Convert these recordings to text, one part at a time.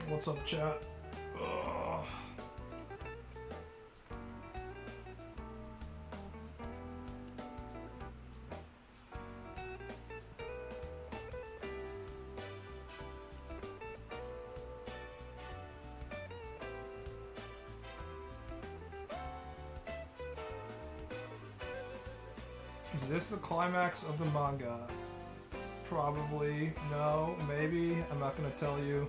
What's up, chat? Ugh. Is this the climax of the manga? Probably. No. Maybe. I'm not gonna tell you.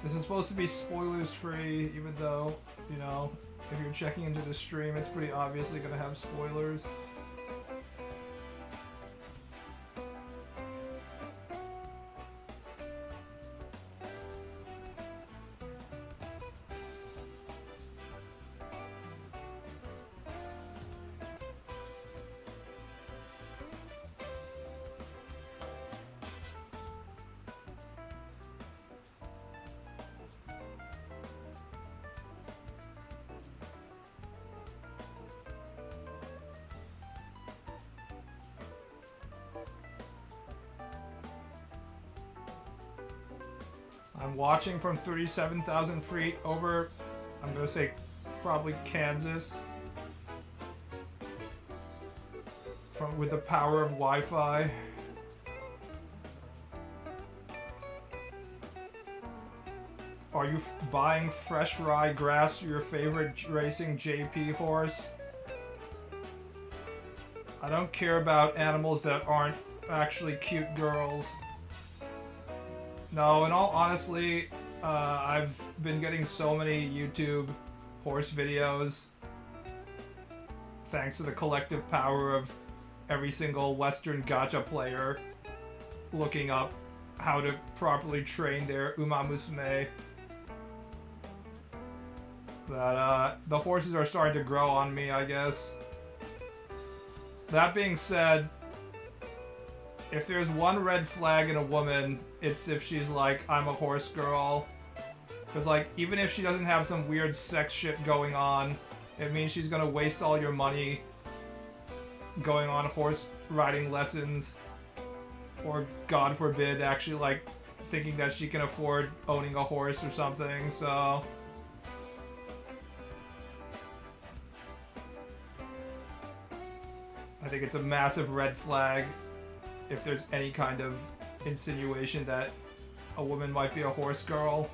This is supposed to be spoilers free, even though, you know, if you're checking into the stream, it's pretty obviously gonna have spoilers. I'm watching from 37,000 feet over, I'm gonna say probably Kansas, with the power of Wi-Fi. Are you buying fresh rye grass for your favorite racing JP horse? I don't care about animals that aren't actually cute girls. No, in all honesty, I've been getting so many YouTube horse videos thanks to the collective power of every single Western gacha player looking up how to properly train their umamusume, that the horses are starting to grow on me, I guess. That being said, if there's one red flag in a woman, it's if she's like, I'm a horse girl. Because, like, even if she doesn't have some weird sex shit going on, it means she's gonna waste all your money going on horse riding lessons. Or, God forbid, actually, like, thinking that she can afford owning a horse or something, so... I think it's a massive red flag if there's any kind of insinuation that a woman might be a horse girl.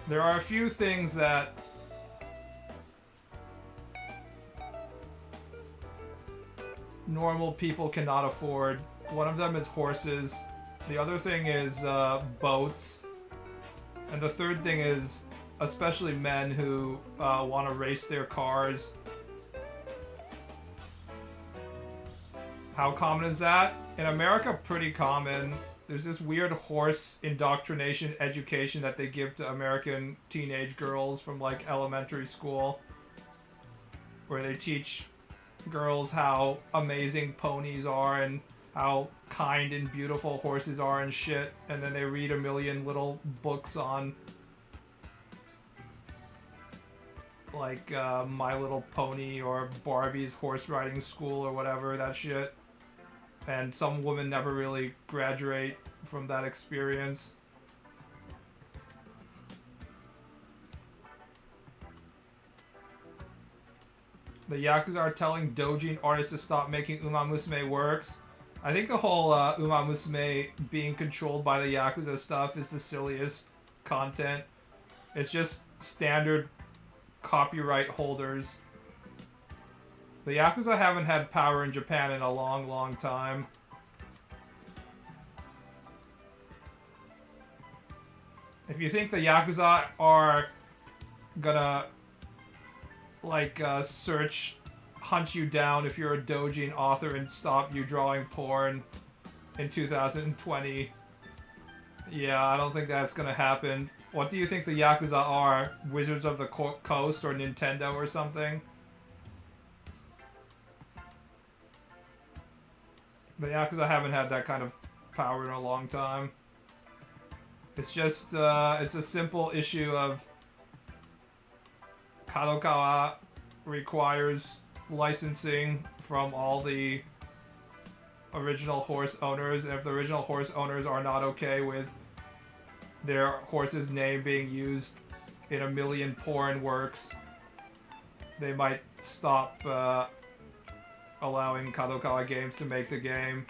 There are a few things that normal people cannot afford. One of them is horses. The other thing is boats. And the third thing is especially men who want to race their cars. How common is that? In America, pretty common. There's this weird horse indoctrination education that they give to American teenage girls from like elementary school, where they teach girls how amazing ponies are and how kind and beautiful horses are and shit, and then they read a million little books on like My Little Pony or Barbie's horse riding school or whatever, that shit. And some women never really graduate from that experience. The Yakuza are telling doujin artists to stop making umamusume works. I think the whole umamusume being controlled by the Yakuza stuff is the silliest content. It's just standard copyright holders. The Yakuza haven't had power in Japan in a long, long time. If you think the Yakuza are gonna like hunt you down if you're a doujin author and stop you drawing porn in 2020, yeah, I don't think that's gonna happen. What do you think the Yakuza are? Wizards of the Coast or Nintendo or something? The Yakuza haven't had that kind of power in a long time. It's just, it's a simple issue of Kadokawa requires licensing from all the original horse owners, and if the original horse owners are not okay with their horse's name being used in a million porn works, they might stop allowing Kadokawa Games to make the game.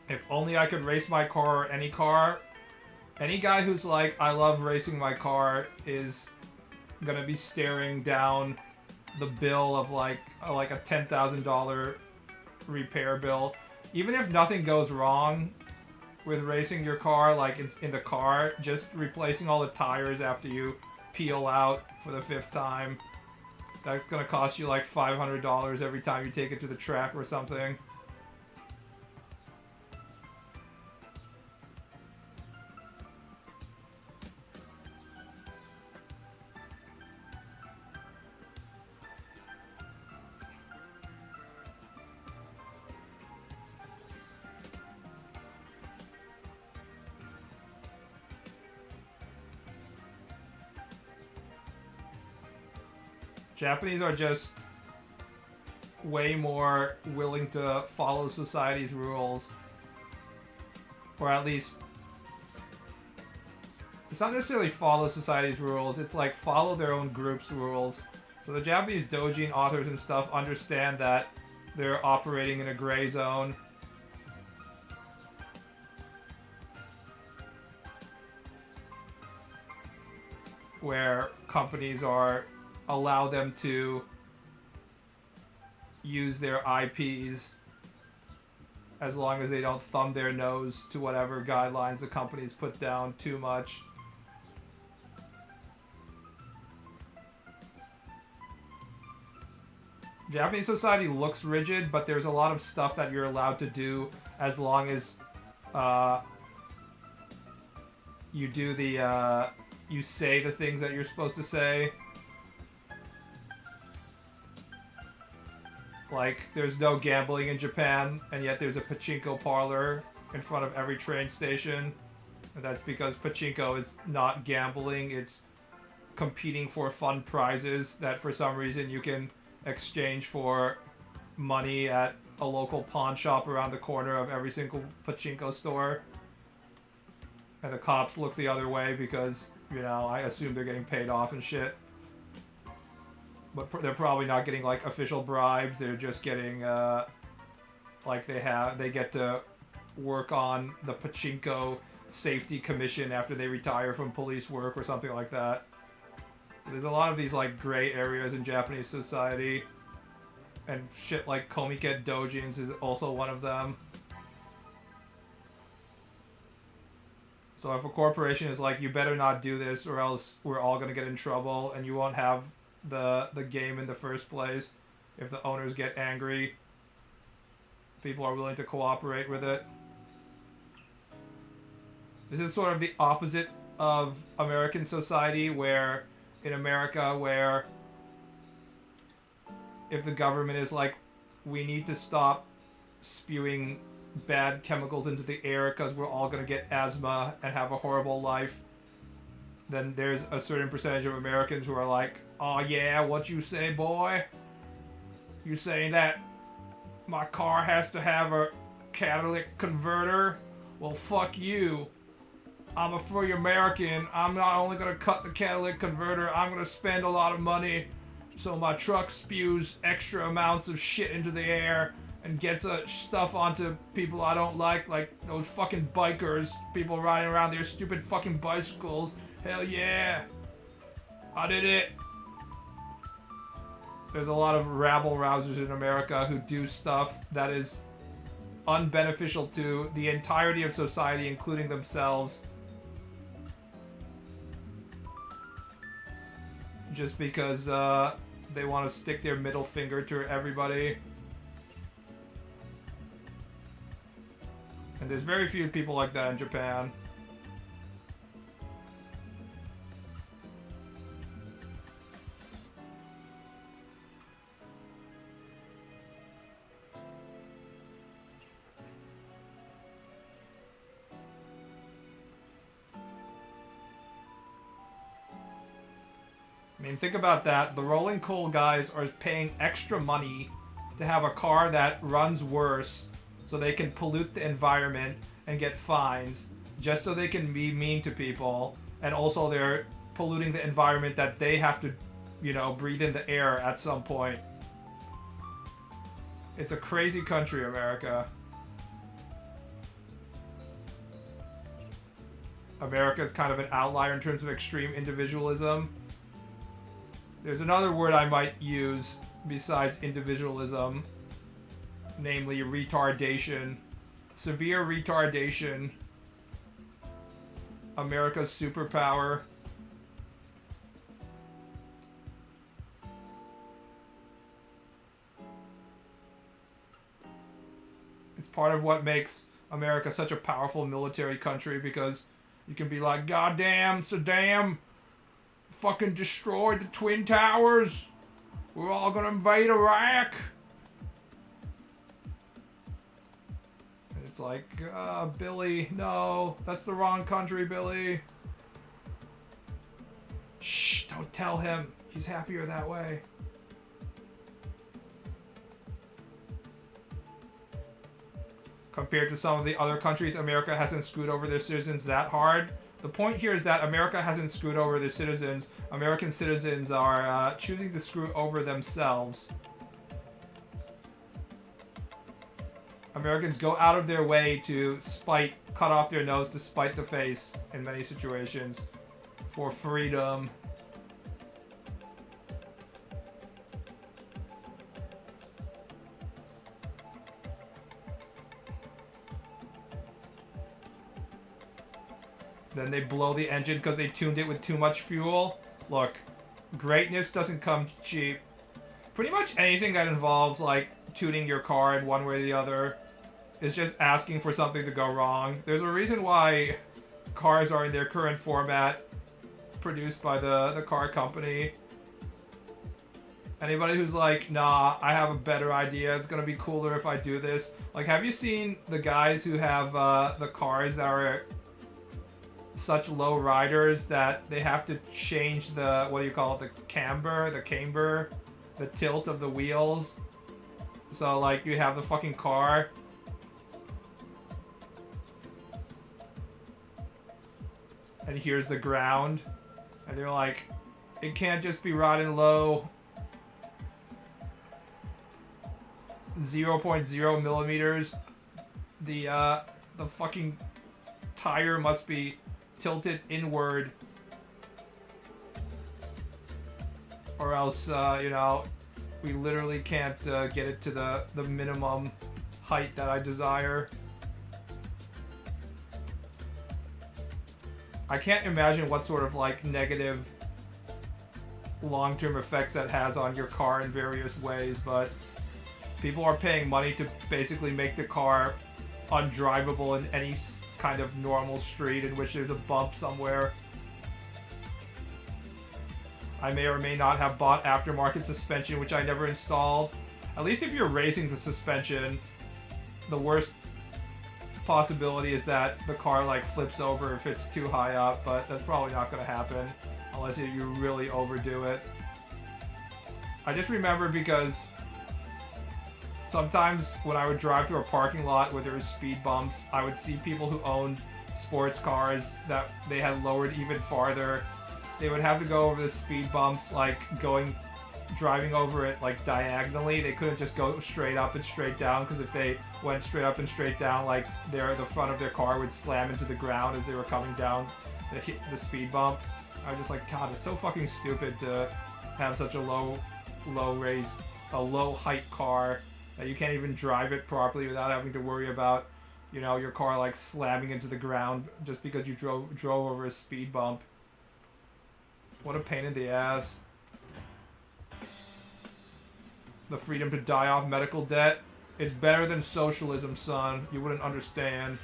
If only I could race my car or any car. Any guy who's like, I love racing my car is gonna be staring down the bill of like a $10,000 repair bill. Even if nothing goes wrong with racing your car, like it's in the car, just replacing all the tires after you peel out for the 5th time. That's gonna cost you like $500 every time you take it to the track or something. Japanese are just way more willing to follow society's rules. Or at least, it's not necessarily follow society's rules, it's like follow their own group's rules. So the Japanese doujin authors and stuff understand that they're operating in a gray zone. Where companies allow them to use their IPs as long as they don't thumb their nose to whatever guidelines the companies put down too much. Japanese society looks rigid, but there's a lot of stuff that you're allowed to do as long as you do the you say the things that you're supposed to say. Like, there's no gambling in Japan, and yet there's a pachinko parlor in front of every train station. And that's because pachinko is not gambling, it's competing for fun prizes that for some reason you can exchange for money at a local pawn shop around the corner of every single pachinko store. And the cops look the other way because, you know, I assume they're getting paid off and shit. But they're probably not getting, like, official bribes. They're just getting, like, they get to work on the Pachinko Safety Commission after they retire from police work or something like that. There's a lot of these, like, gray areas in Japanese society. And shit like Komiket Dojins is also one of them. So if a corporation is like, you better not do this or else we're all gonna get in trouble and you won't have the game in the first place. If the owners get angry, people are willing to cooperate with it. This is sort of the opposite of American society, where in America, where if the government is like, we need to stop spewing bad chemicals into the air because we're all going to get asthma and have a horrible life, then there's a certain percentage of Americans who are like, oh yeah, what you say, boy? You saying that my car has to have a catalytic converter? Well, fuck you. I'm a free American. I'm not only going to cut the catalytic converter, I'm going to spend a lot of money so my truck spews extra amounts of shit into the air and gets stuff onto people I don't like those fucking bikers, people riding around their stupid fucking bicycles. Hell yeah. I did it. There's a lot of rabble-rousers in America who do stuff that is unbeneficial to the entirety of society, including themselves. Just because they want to stick their middle finger to everybody. And there's very few people like that in Japan. I mean, think about that. The rolling coal guys are paying extra money to have a car that runs worse so they can pollute the environment and get fines just so they can be mean to people. And also they're polluting the environment that they have to, you know, breathe in the air at some point. It's a crazy country, America. America is kind of an outlier in terms of extreme individualism. There's another word I might use besides individualism, namely retardation. Severe retardation. America's superpower. It's part of what makes America such a powerful military country, because you can be like, goddamn, Saddam fucking destroyed the Twin Towers. We're all gonna invade Iraq. And it's like, Billy, no, that's the wrong country, Billy. Shh, don't tell him. He's happier that way. Compared to some of the other countries, America hasn't screwed over their citizens that hard. The point here is that America hasn't screwed over their citizens. American citizens are choosing to screw over themselves. Americans go out of their way to cut off their nose to spite the face in many situations for freedom. Then they blow the engine because they tuned it with too much fuel. Look, greatness doesn't come cheap. Pretty much anything that involves, like, tuning your car in one way or the other is just asking for something to go wrong. There's a reason why cars are in their current format, produced by the car company. Anybody who's like, nah, I have a better idea, it's gonna be cooler if I do this. Like, have you seen the guys who have the cars that are such low riders that they have to change the, what do you call it, the camber, the tilt of the wheels? So, like, you have the fucking car, and here's the ground, and they're like, it can't just be riding low 0.0 millimeters. The fucking tire must be tilted inward, or else, you know, we literally can't get it to the minimum height that I desire. I can't imagine what sort of, like, negative long-term effects that has on your car in various ways, but people are paying money to basically make the car undrivable in any kind of normal street in which there's a bump somewhere. I may or may not have bought aftermarket suspension, which I never installed. At least if you're raising the suspension, the worst possibility is that the car, like, flips over if it's too high up, but that's probably not going to happen unless you really overdo it. I just remember because sometimes when I would drive through a parking lot where there was speed bumps, I would see people who owned sports cars that they had lowered even farther. They would have to go over the speed bumps, like, driving over it, like, diagonally. They couldn't just go straight up and straight down, because if they went straight up and straight down, like, the front of their car would slam into the ground as they were coming down the speed bump. I was just like, God, it's so fucking stupid to have such a low height car that you can't even drive it properly without having to worry about, you know, your car, like, slamming into the ground just because you drove over a speed bump. What a pain in the ass. The freedom to die off medical debt. It's better than socialism, son. You wouldn't understand.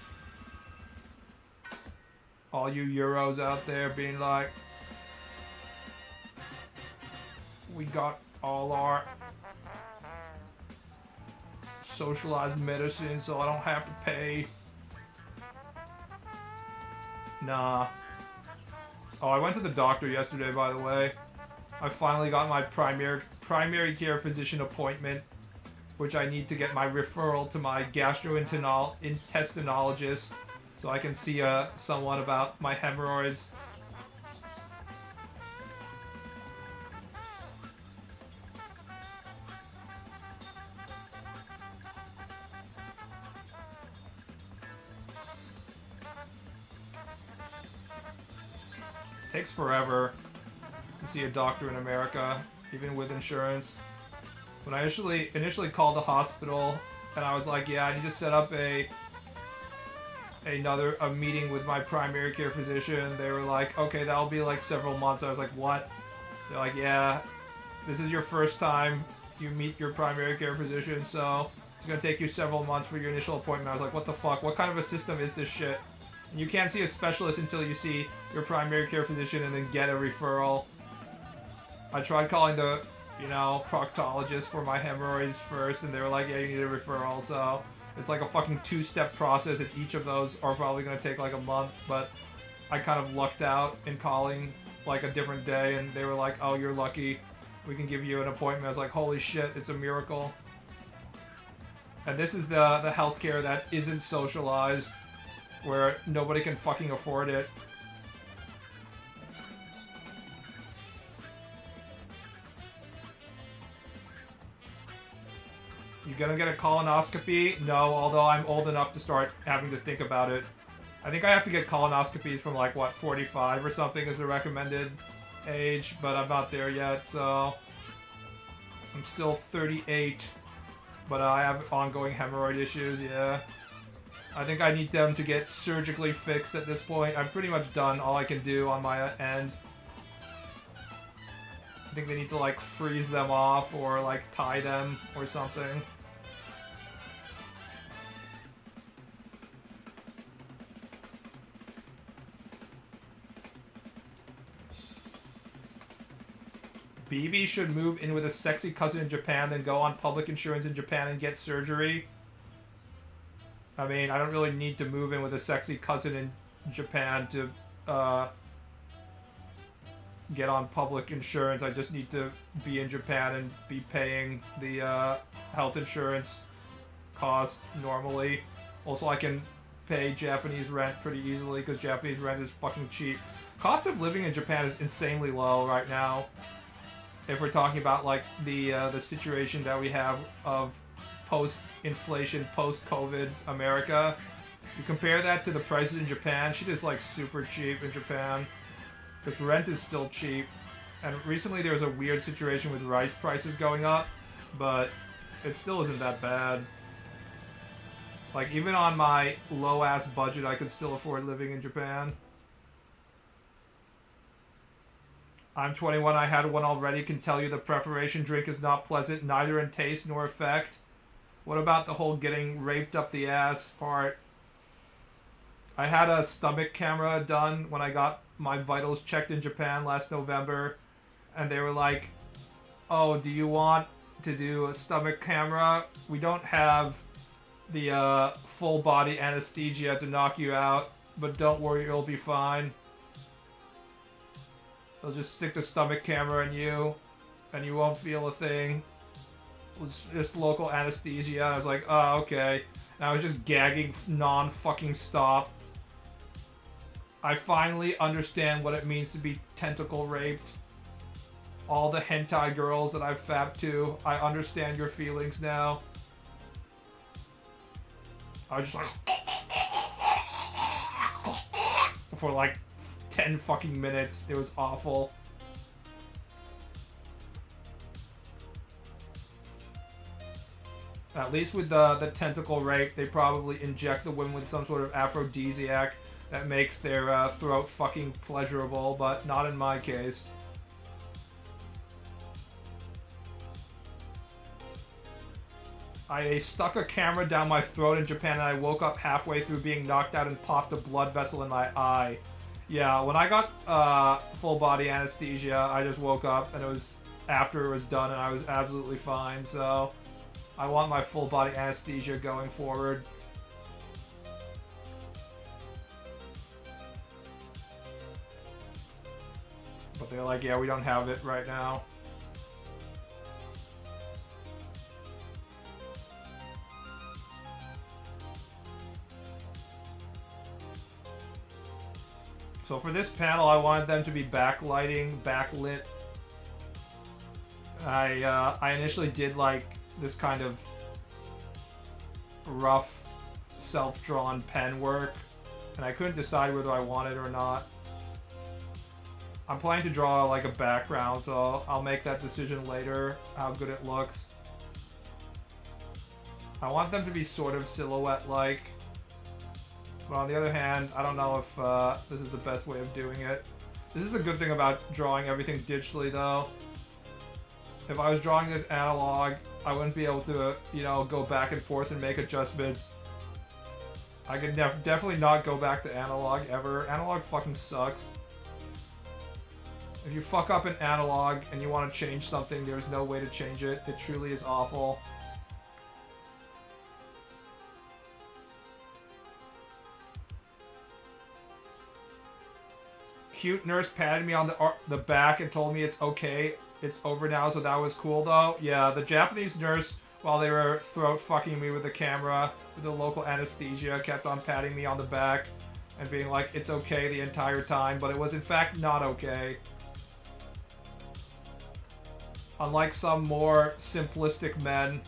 All you Euros out there being like, we got all our socialized medicine so I don't have to pay. Nah. Oh, I went to the doctor yesterday, by the way. I finally got my primary care physician appointment, which I need to get my referral to my gastrointestinologist so I can see someone about my hemorrhoids. Takes forever to see a doctor in America, even with insurance. When I initially called the hospital, and I was like, yeah, I need to set up a meeting with my primary care physician. They were like, okay, that'll be like several months. I was like, what? They're like, yeah, this is your first time you meet your primary care physician, so it's gonna take you several months for your initial appointment. I was like, what the fuck? What kind of a system is this shit? And you can't see a specialist until you see your primary care physician and then get a referral. I tried calling the, proctologist for my hemorrhoids first, and they were like, yeah, you need a referral, so it's like a fucking 2-step process, and each of those are probably going to take like a month, but I kind of lucked out in calling like a different day, and they were like, oh, you're lucky, we can give you an appointment. I was like, holy shit, it's a miracle. And this is the healthcare that isn't socialized, where nobody can fucking afford it. You gonna get a colonoscopy? No, although I'm old enough to start having to think about it. I think I have to get colonoscopies from like, what, 45 or something is the recommended age, but I'm not there yet, so I'm still 38, but I have ongoing hemorrhoid issues, yeah. I think I need them to get surgically fixed at this point. I'm pretty much done all I can do on my end. I think they need to like freeze them off or like tie them or something. BB should move in with a sexy cousin in Japan, then go on public insurance in Japan and get surgery. I mean, I don't really need to move in with a sexy cousin in Japan to get on public insurance. I just need to be in Japan and be paying the health insurance cost normally. Also, I can pay Japanese rent pretty easily because Japanese rent is fucking cheap. Cost of living in Japan is insanely low right now. If we're talking about like the situation that we have of post-inflation, post-COVID America, you compare that to the prices in Japan, shit is like super cheap in Japan. Because rent is still cheap. And recently there was a weird situation with rice prices going up, but it still isn't that bad. Like, even on my low-ass budget, I could still afford living in Japan. I'm 21, I had one already, can tell you the preparation drink is not pleasant, neither in taste nor effect. What about the whole getting raped up the ass part? I had a stomach camera done when I got my vitals checked in Japan last November, and they were like, oh, do you want to do a stomach camera? We don't have the full body anesthesia to knock you out, but don't worry, you'll be fine. They'll just stick the stomach camera in you, and you won't feel a thing. It's just local anesthesia. I was like, oh, okay. And I was just gagging non-fucking stop. I finally understand what it means to be tentacle raped. All the hentai girls that I've fapped to, I understand your feelings now. I was just like... for like 10 fucking minutes. It was awful. At least with the tentacle rape, they probably inject the women with some sort of aphrodisiac that makes their throat fucking pleasurable, but not in my case. I stuck a camera down my throat in Japan and I woke up halfway through being knocked out and popped a blood vessel in my eye. Yeah, when I got full body anesthesia, I just woke up and it was after it was done and I was absolutely fine, so I want my full body anesthesia going forward. But They're like, yeah, we don't have it right now. So for this panel, I wanted them to be backlighting, backlit. I initially did like this kind of rough, self-drawn pen work, and I couldn't decide whether I wanted it or not. I'm planning to draw like a background, so I'll make that decision later, how good it looks. I want them to be sort of silhouette-like. But on the other hand, I don't know if this is the best way of doing it. This is the good thing about drawing everything digitally, though. If I was drawing this analog, I wouldn't be able to, you know, go back and forth and make adjustments. I could definitely not go back to analog ever. Analog fucking sucks. If you fuck up an analog and you want to change something, there's no way to change it. It truly is awful. Cute nurse patted me on the back and told me it's okay. It's over now, so that was cool, though. Yeah, the Japanese nurse, while they were throat fucking me with the camera, with the local anesthesia, kept on patting me on the back and being like, it's okay the entire time, but it was in fact not okay. Unlike some more simplistic men,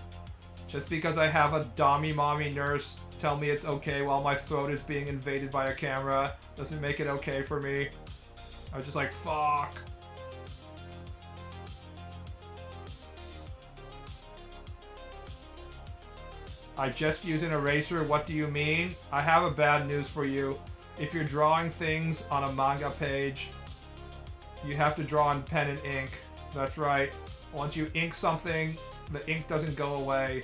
just because I have a mommy nurse tell me it's okay while my throat is being invaded by a camera doesn't make it okay for me. I was just like, fuck. I just use an eraser, what do you mean? I have a bad news for you. If you're drawing things on a manga page, you have to draw in pen and ink. That's right. Once you ink something, the ink doesn't go away.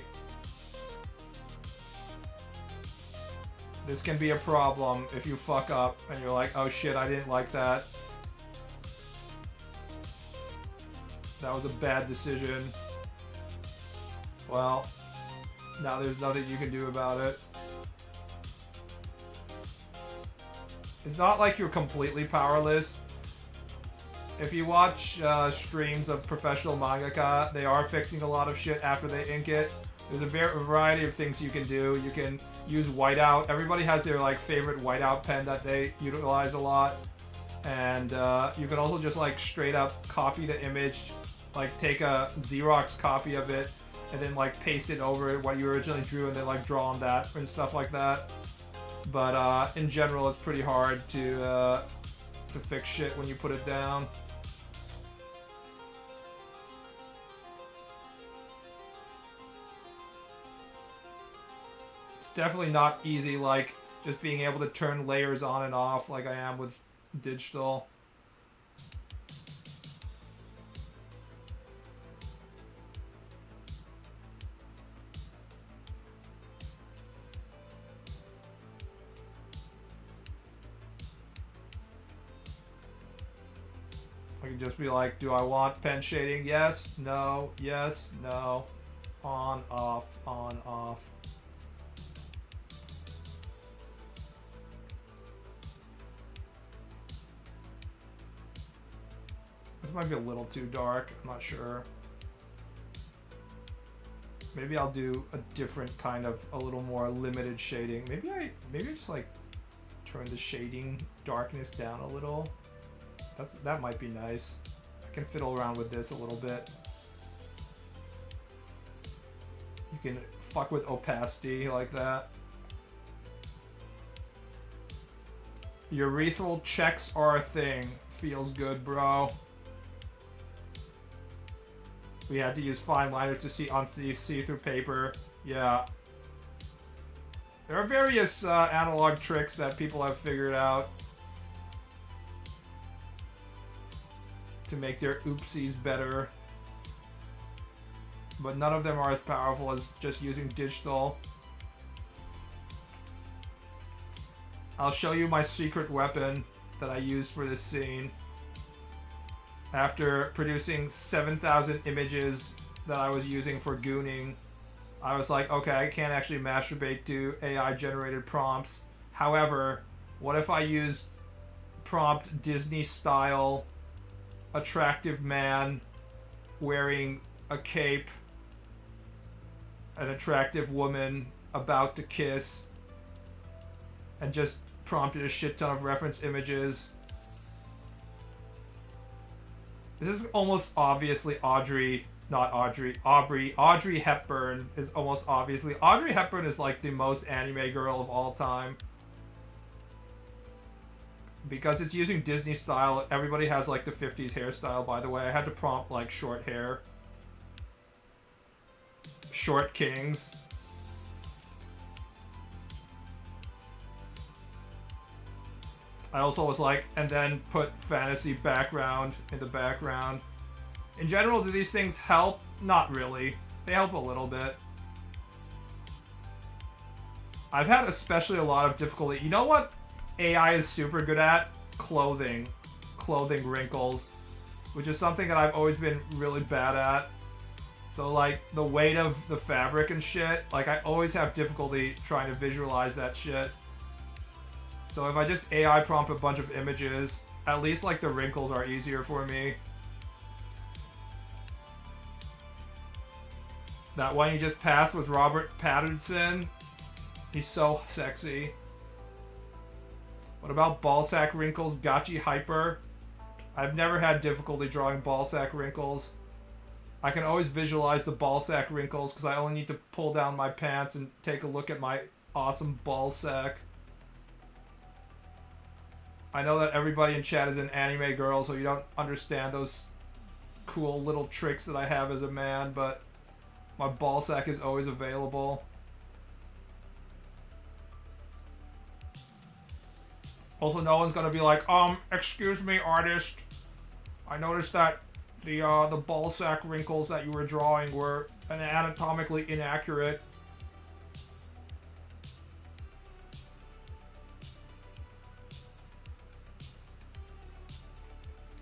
This can be a problem if you fuck up and you're like, oh shit, I didn't like that. That was a bad decision. Well, now there's nothing you can do about it. It's not like you're completely powerless. If you watch streams of professional mangaka, they are fixing a lot of shit after they ink it. There's a variety of things you can do. You can use whiteout. Everybody has their like favorite whiteout pen that they utilize a lot. And you can also just like straight up copy the image, like take a Xerox copy of it and then like paste it over what you originally drew and then like draw on that and stuff like that. But in general, it's pretty hard to fix shit when you put it down. It's definitely not easy, like just being able to turn layers on and off like I am with digital. I can just be like, do I want pen shading? Yes, no, yes, no. On, off, on, off. This might be a little too dark, I'm not sure. Maybe I'll do a different kind of, a little more limited shading. Maybe I just like turn the shading darkness down a little. That might be nice. I can fiddle around with this a little bit. You can fuck with opacity like that. Urethral checks are a thing. Feels good, bro. We had to use fine liners to see through paper. Yeah. There are various analog tricks that people have figured out to make their oopsies better, but none of them are as powerful as just using digital. I'll show you my secret weapon that I used for this scene. After producing 7,000 images that I was using for gooning, I was like, okay, I can't actually masturbate to AI generated prompts. However, what if I used prompt Disney style attractive man wearing a cape, an attractive woman about to kiss, and just prompted a shit ton of reference images. This is almost obviously Audrey Hepburn is almost obviously... Audrey Hepburn is like the most anime girl of all time. Because it's using Disney style, everybody has like the 50s hairstyle, by the way. I had to prompt like short hair. Short kings. I also was like, and then put fantasy background in the background. In general, do these things help? Not really. They help a little bit. I've had especially a lot of difficulty. You know what AI is super good at? Clothing. Clothing wrinkles. Which is something that I've always been really bad at. So like, the weight of the fabric and shit, like I always have difficulty trying to visualize that shit. So if I just AI prompt a bunch of images, at least like the wrinkles are easier for me. That one you just passed was Robert Pattinson. He's so sexy. What about ballsack wrinkles? Gotchi Hyper. I've never had difficulty drawing ballsack wrinkles. I can always visualize the ballsack wrinkles because I only need to pull down my pants and take a look at my awesome ballsack. I know that everybody in chat is an anime girl, so you don't understand those cool little tricks that I have as a man, but my ballsack is always available. Also, no one's gonna be like, excuse me, artist. I noticed that the ballsack wrinkles that you were drawing were anatomically inaccurate.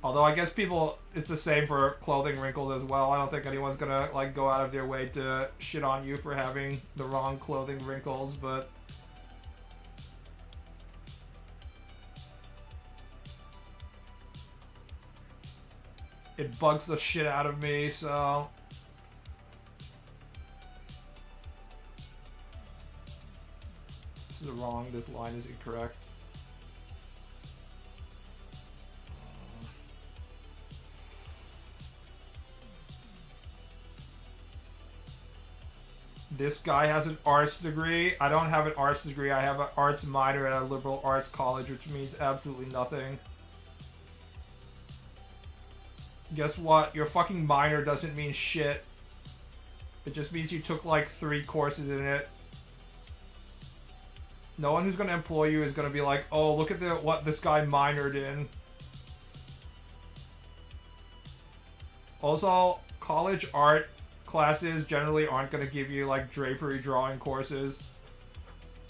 Although I guess people, it's the same for clothing wrinkles as well. I don't think anyone's gonna like go out of their way to shit on you for having the wrong clothing wrinkles, but it bugs the shit out of me, so this is wrong. This line is incorrect. This guy has an arts degree. I don't have an arts degree. I have an arts minor at a liberal arts college, which means absolutely nothing. Guess what? Your fucking minor doesn't mean shit. It just means you took like 3 courses in it. No one who's gonna employ you is gonna be like, oh, look at what this guy minored in. Also, college art classes generally aren't going to give you like drapery drawing courses.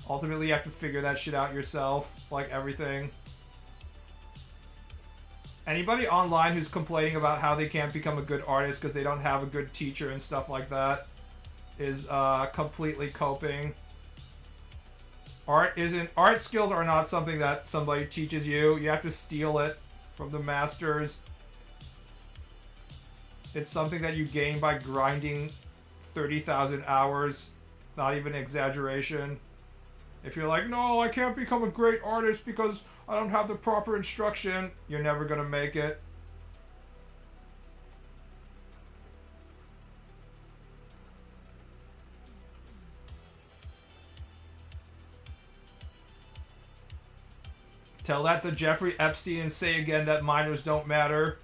Ultimately, you have to figure that shit out yourself, like everything. Anybody online who's complaining about how they can't become a good artist because they don't have a good teacher and stuff like that is completely coping. Art skills are not something that somebody teaches you. You have to steal it from the masters. It's something that you gain by grinding 30,000 hours. Not even exaggeration. If you're like, no, I can't become a great artist because I don't have the proper instruction, you're never gonna make it. Tell that to Jeffrey Epstein and say again that minors don't matter.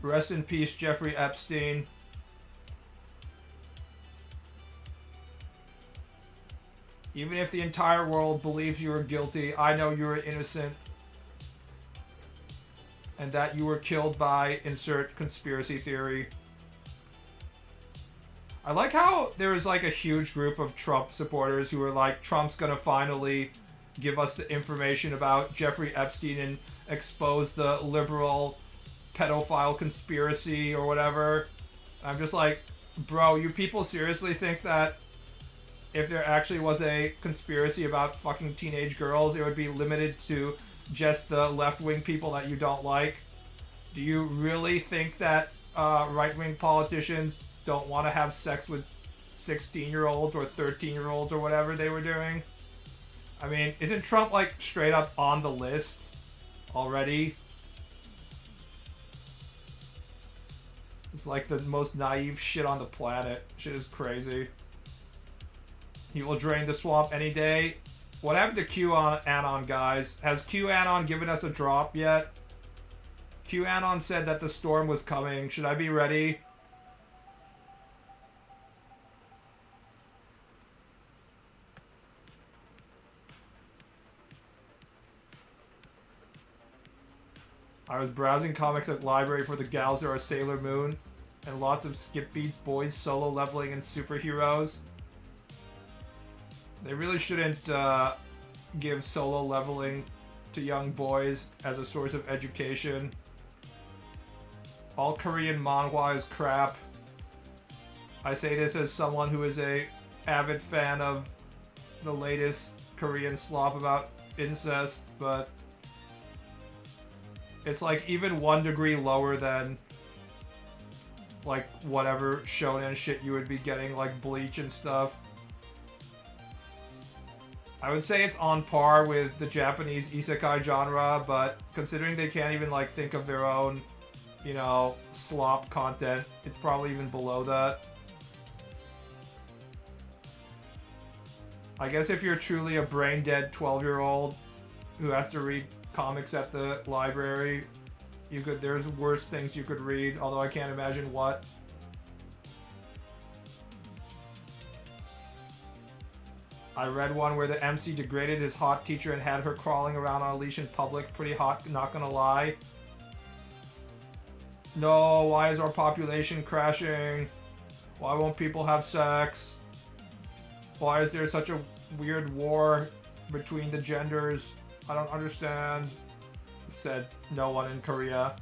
Rest in peace, Jeffrey Epstein. Even if the entire world believes you were guilty, I know you were innocent. And that you were killed by insert conspiracy theory. I like how there was like a huge group of Trump supporters who were like, Trump's gonna finally give us the information about Jeffrey Epstein and expose the liberal pedophile conspiracy or whatever. I'm just like, bro, you people seriously think that if there actually was a conspiracy about fucking teenage girls, it would be limited to just the left-wing people that you don't like? Do you really think that right-wing politicians don't want to have sex with 16-year-olds or 13-year-olds or whatever they were doing? I mean, isn't Trump like straight up on the list already? It's like the most naive shit on the planet. Shit is crazy. He will drain the swamp any day. What happened to QAnon, guys? Has QAnon given us a drop yet? QAnon said that the storm was coming. Should I be ready? I was browsing comics at library for the gals that are Sailor Moon, and lots of Skip Beats boys solo leveling and superheroes. They really shouldn't give solo leveling to young boys as a source of education. All Korean manhwa is crap. I say this as someone who is a avid fan of the latest Korean slop about incest, but it's like even 1 degree lower than like whatever shonen shit you would be getting, like Bleach and stuff. I would say it's on par with the Japanese isekai genre, but considering they can't even like think of their own, you know, slop content, it's probably even below that. I guess if you're truly a brain-dead 12-year-old who has to read comics at the library, there's worse things you could read, although I can't imagine what. I read one where the MC degraded his hot teacher and had her crawling around on a leash in public. Pretty hot, not gonna lie. No, why is our population crashing? Why won't people have sex? Why is there such a weird war between the genders? I don't understand, said no one in Korea.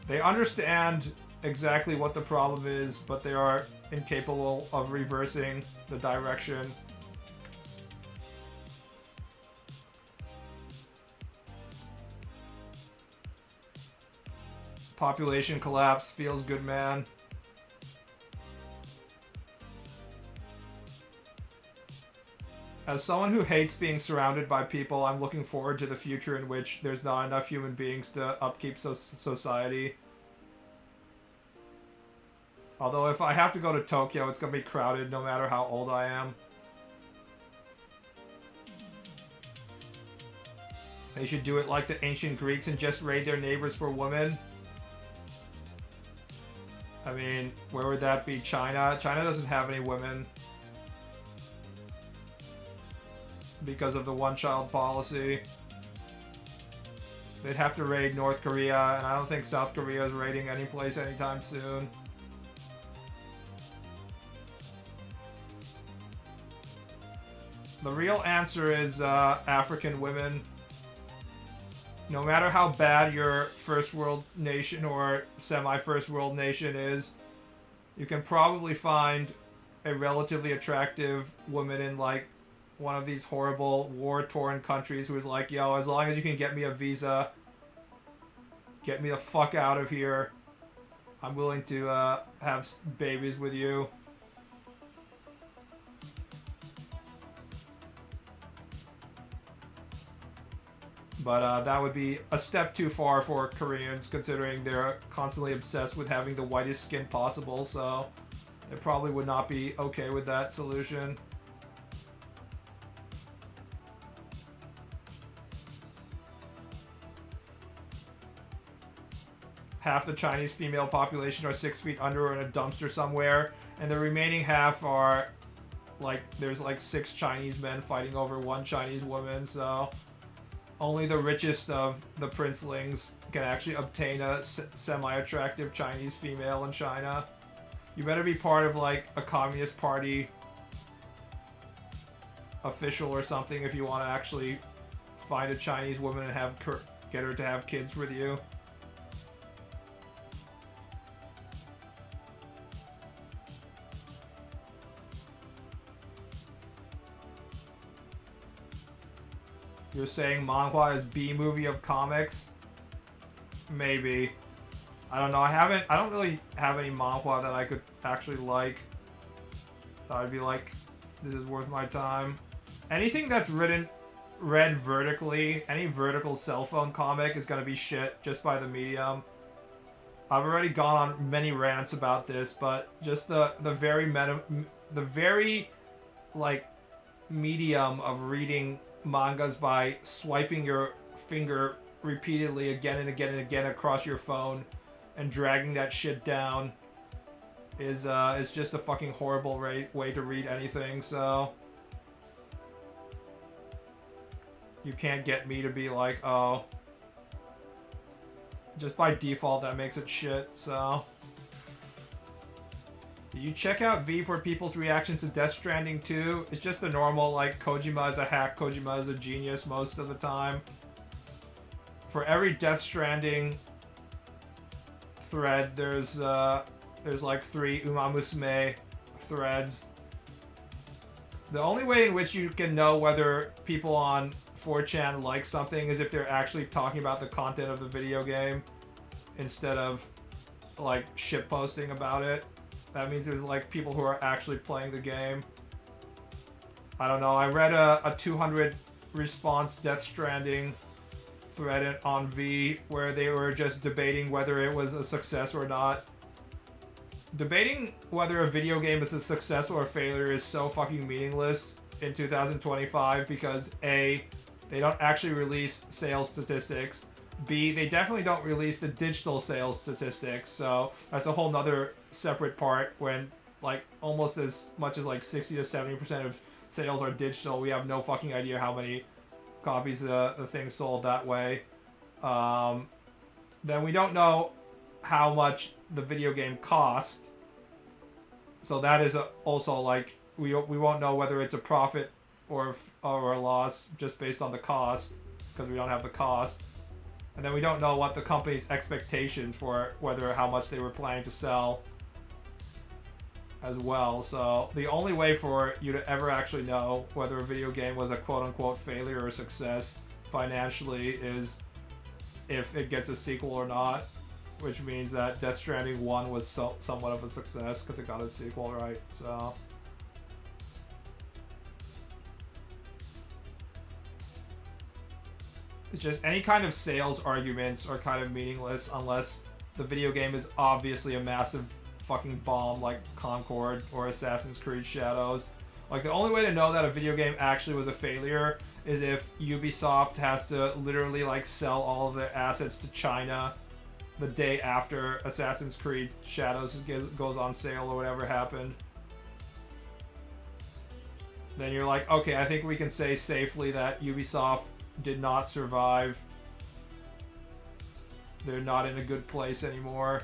They understand exactly what the problem is, but they are incapable of reversing the direction. Population collapse, feels good, man. As someone who hates being surrounded by people, I'm looking forward to the future in which there's not enough human beings to upkeep society. Although if I have to go to Tokyo, it's gonna be crowded no matter how old I am. They should do it like the ancient Greeks and just raid their neighbors for women. I mean, where would that be? China? China doesn't have any women. Because of the one-child policy. They'd have to raid North Korea, and I don't think South Korea is raiding any place anytime soon. The real answer is African women. No matter how bad your first world nation or semi-first world nation is, you can probably find a relatively attractive woman in like one of these horrible war-torn countries who is like, yo, as long as you can get me a visa, get me the fuck out of here, I'm willing to have babies with you. But that would be a step too far for Koreans, considering they're constantly obsessed with having the whitest skin possible, so they probably would not be okay with that solution. Half the Chinese female population are 6 feet under or in a dumpster somewhere, and the remaining half are, like, there's like 6 Chinese men fighting over 1 Chinese woman, so only the richest of the princelings can actually obtain a semi-attractive Chinese female in China. You better be part of like a Communist Party official or something if you want to actually find a Chinese woman and get her to have kids with you. You're saying manhwa is B movie of comics? Maybe. I don't know. I don't really have any manhwa that I could actually like. That I'd be like, this is worth my time. Anything that's read vertically, any vertical cell phone comic is gonna be shit just by the medium. I've already gone on many rants about this, but just the very like medium of reading mangas by swiping your finger repeatedly again and again and again across your phone and dragging that shit down is just a fucking horrible way to read anything. So you can't get me to be like, oh, just by default that makes it shit. So did you check out V for people's reactions to Death Stranding 2? It's just the normal, like, Kojima is a hack, Kojima is a genius most of the time. For every Death Stranding thread, there's like 3 Uma Musume threads. The only way in which you can know whether people on 4chan like something is if they're actually talking about the content of the video game instead of like shitposting about it. That means there's like people who are actually playing the game. I don't know. I read a 200 response Death Stranding thread on V where they were just debating whether it was a success or not. Debating whether a video game is a success or a failure is so fucking meaningless in 2025 because A, they don't actually release sales statistics. B, they definitely don't release the digital sales statistics, so that's a whole nother separate part when like almost as much as like 60 to 70% of sales are digital. We have no fucking idea how many copies the thing sold that way. Then we don't know how much the video game cost. So that is also like we won't know whether it's a profit or a loss just based on the cost because we don't have the cost. And then we don't know what the company's expectations for whether how much they were planning to sell as well. So the only way for you to ever actually know whether a video game was a quote-unquote failure or success financially is if it gets a sequel or not, which means that Death Stranding 1 was somewhat of a success because it got its sequel, right? So it's just any kind of sales arguments are kind of meaningless unless the video game is obviously a massive fucking bomb like Concord or Assassin's Creed Shadows. Like the only way to know that a video game actually was a failure is if Ubisoft has to literally like sell all of their assets to China the day after Assassin's Creed Shadows goes on sale or whatever happened. Then you're like, okay, I think we can say safely that Ubisoft did not survive. They're not in a good place anymore.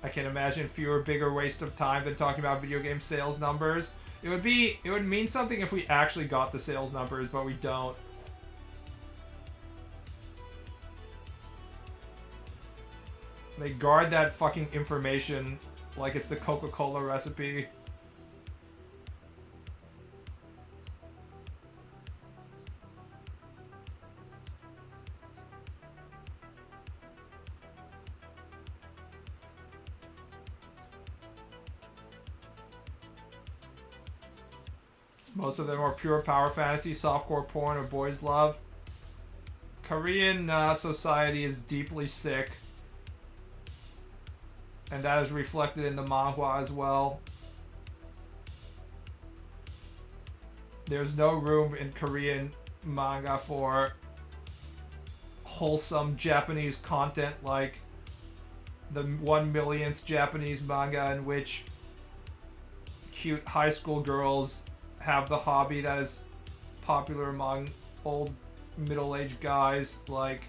I can imagine fewer, bigger waste of time than talking about video game sales numbers. It would mean something if we actually got the sales numbers, but we don't. They guard that fucking information like it's the Coca-Cola recipe. Most of them are pure power fantasy, softcore porn, or boys love. Korean society is deeply sick. And that is reflected in the manhwa as well. There's no room in Korean manga for wholesome Japanese content like the 1 millionth Japanese manga in which cute high school girls have the hobby that is popular among old middle-aged guys, like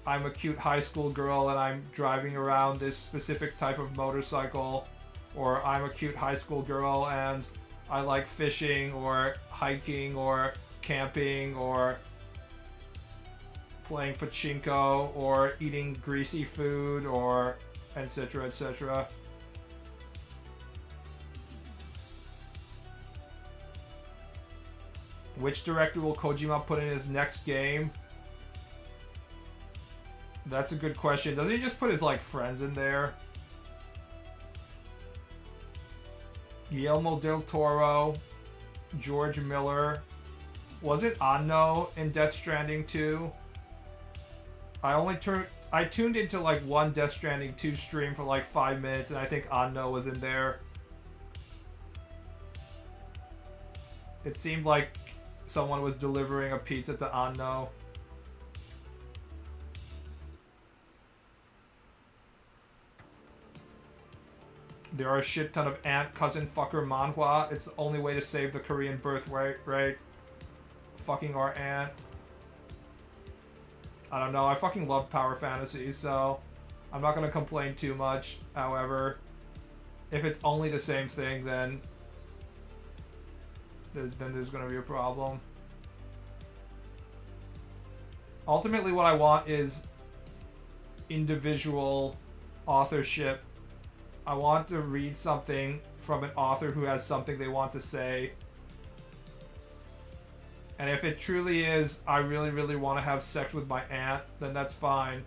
I'm a cute high school girl and I'm driving around this specific type of motorcycle, or I'm a cute high school girl and I like fishing or hiking or camping or playing pachinko or eating greasy food or etc. etc. Which director will Kojima put in his next game? That's a good question. Doesn't he just put his, like, friends in there? Guillermo del Toro, George Miller. Was it Anno in Death Stranding 2? I tuned into like one Death Stranding 2 stream for like 5 minutes, and I think Anno was in there. It seemed like someone was delivering a pizza to Anno. There are a shit ton of aunt, cousin, fucker, manhwa. It's the only way to save the Korean birthright, right? Fucking our aunt. I don't know. I fucking love Power Fantasy, so I'm not gonna complain too much. However, if it's only the same thing, then there's gonna be a problem. Ultimately, what I want is individual authorship. I want to read something from an author who has something they want to say. And if it truly is, I really, really want to have sex with my aunt, then that's fine.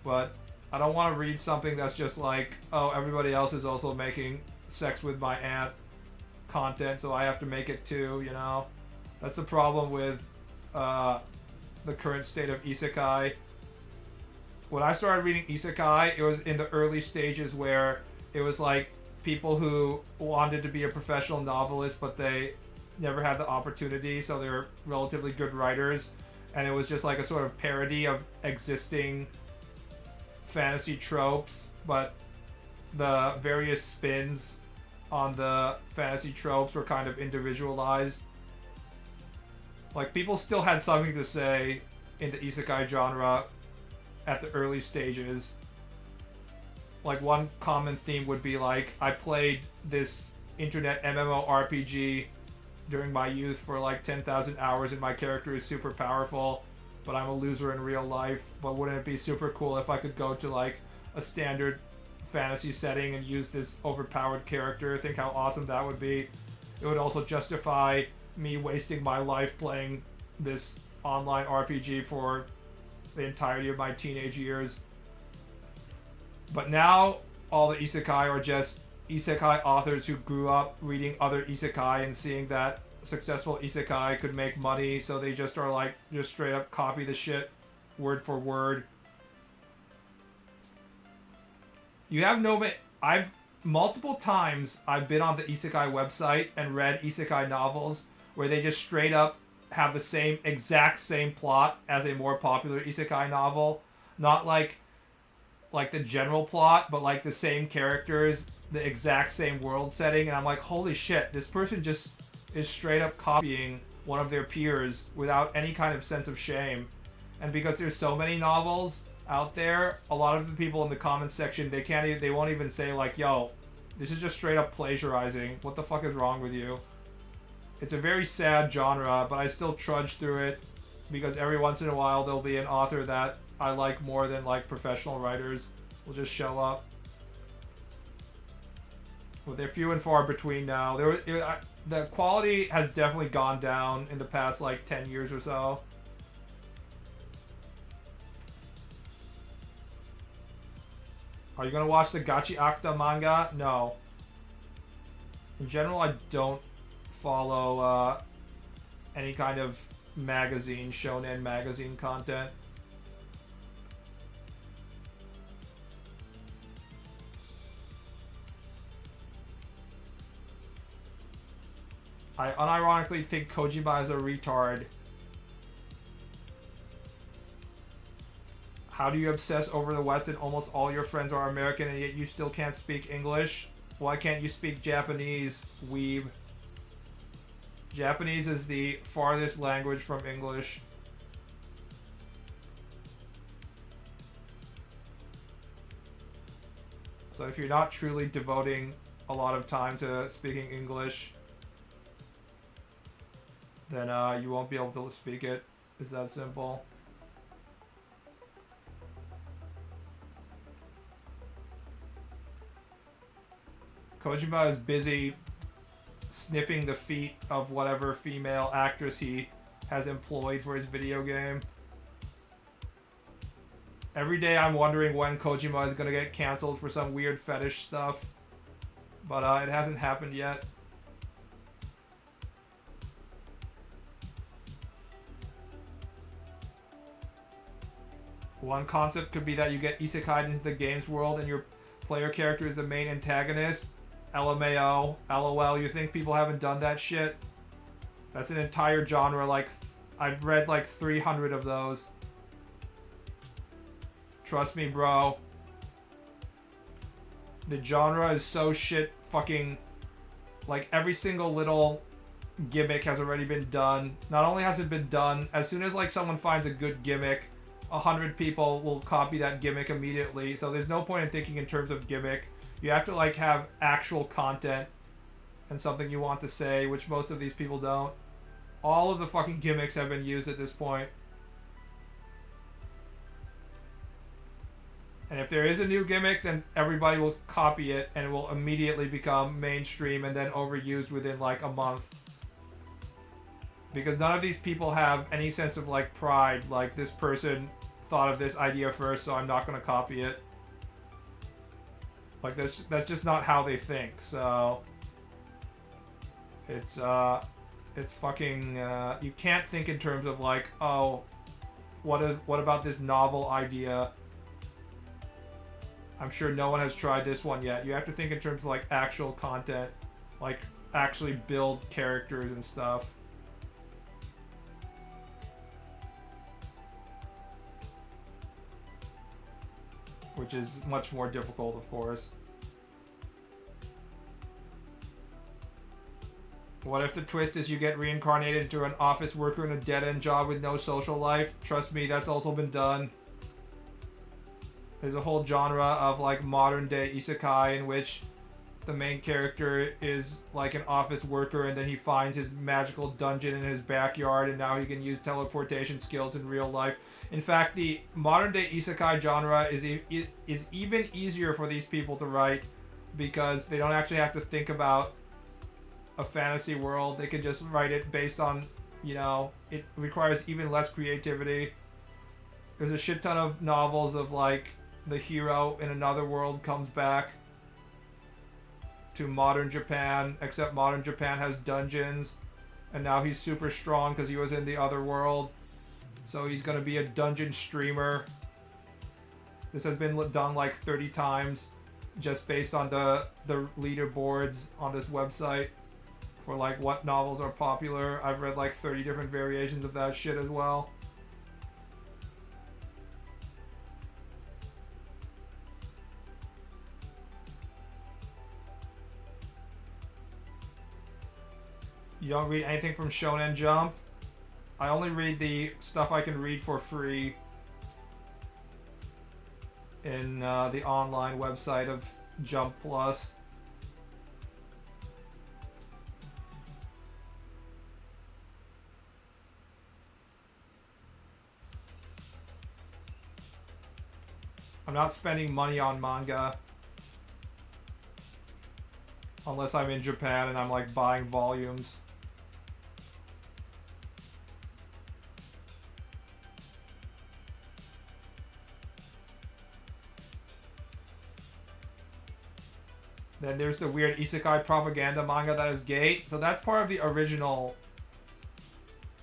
But I don't want to read something that's just like, oh, everybody else is also making sex with my aunt content, so I have to make it too, you know? That's the problem with the current state of isekai. When I started reading isekai, it was in the early stages where it was like people who wanted to be a professional novelist, but they never had the opportunity, so they're relatively good writers, and it was just like a sort of parody of existing fantasy tropes, but the various spins on the fantasy tropes were kind of individualized. Like, people still had something to say in the isekai genre at the early stages. Like, one common theme would be like, I played this internet MMORPG during my youth for like 10,000 hours and my character is super powerful, but I'm a loser in real life. But wouldn't it be super cool if I could go to like a standard fantasy setting and use this overpowered character? Think how awesome that would be. It would also justify me wasting my life playing this online RPG for the entirety of my teenage years. But now all the isekai are just isekai authors who grew up reading other isekai and seeing that successful isekai could make money, so they just are like, just straight up copy the shit word for word. You have no... I've... Multiple times I've been on the isekai website and read isekai novels where they just straight up have the exact same plot as a more popular isekai novel. Not like the general plot, but like the same characters, the exact same world setting, and I'm like, holy shit, this person just is straight up copying one of their peers without any kind of sense of shame. And because there's so many novels out there, a lot of the people in the comments section, they won't even say like, yo, this is just straight up plagiarizing. What the fuck is wrong with you? It's a very sad genre, but I still trudge through it because every once in a while there'll be an author that I like more than like professional writers will just show up. Well, they're few and far between now. The quality has definitely gone down in the past like 10 years or so. Are you gonna watch the Gachi Akta manga? No. In general, I don't follow any kind of magazine, shonen magazine content. I unironically think Kojima is a retard. How do you obsess over the West and almost all your friends are American and yet you still can't speak English? Why can't you speak Japanese, weeb? Japanese is the farthest language from English. So if you're not truly devoting a lot of time to speaking English, then you won't be able to speak it. It's that simple. Kojima is busy sniffing the feet of whatever female actress he has employed for his video game. Every day I'm wondering when Kojima is gonna get cancelled for some weird fetish stuff. But it hasn't happened yet. One concept could be that you get isekai into the game's world and your player character is the main antagonist. LMAO. LOL. You think people haven't done that shit? That's an entire genre. Like, I've read like 300 of those. Trust me, bro. The genre is so shit fucking... Like, every single little gimmick has already been done. Not only has it been done, as soon as like someone finds a good gimmick, 100 people will copy that gimmick immediately. So there's no point in thinking in terms of gimmick. You have to like have actual content and something you want to say, which most of these people don't. All of the fucking gimmicks have been used at this point. And if there is a new gimmick, then everybody will copy it and it will immediately become mainstream and then overused within like a month. Because none of these people have any sense of like pride, like this person thought of this idea first, so I'm not going to copy it. Like that's just not how they think. So it's fucking you can't think in terms of like, oh, what about this novel idea? I'm sure no one has tried this one yet. You have to think in terms of like actual content, like actually build characters and stuff. Which is much more difficult, of course. What if the twist is you get reincarnated into an office worker in a dead-end job with no social life? Trust me, that's also been done. There's a whole genre of like modern-day isekai in which the main character is like an office worker and then he finds his magical dungeon in his backyard and now he can use teleportation skills in real life. In fact, the modern-day isekai genre is even easier for these people to write because they don't actually have to think about a fantasy world. They can just write it based on, you know, it requires even less creativity. There's a shit ton of novels of like the hero in another world comes back to modern Japan, except modern Japan has dungeons and now he's super strong because he was in the other world. So he's going to be a dungeon streamer. This has been done like 30 times just based on the leaderboards on this website for like what novels are popular. I've read like 30 different variations of that shit as well. You don't read anything from Shonen Jump? I only read the stuff I can read for free in the online website of Jump Plus. I'm not spending money on manga unless I'm in Japan and I'm like buying volumes. Then there's the weird isekai propaganda manga that is Gate. So that's part of the original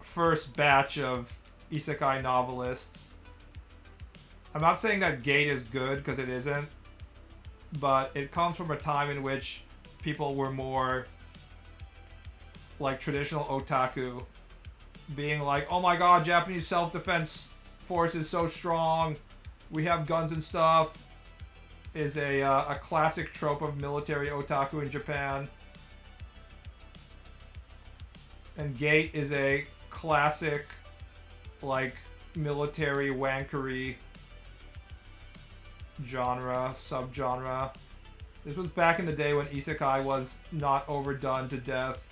first batch of isekai novelists. I'm not saying that Gate is good, because it isn't. But it comes from a time in which people were more like traditional otaku. Being like, oh my god, Japanese self-defense force is so strong. We have guns and stuff. Is a classic trope of military otaku in Japan. And Gate is a classic, like, military wankery genre, subgenre. This was back in the day when isekai was not overdone to death.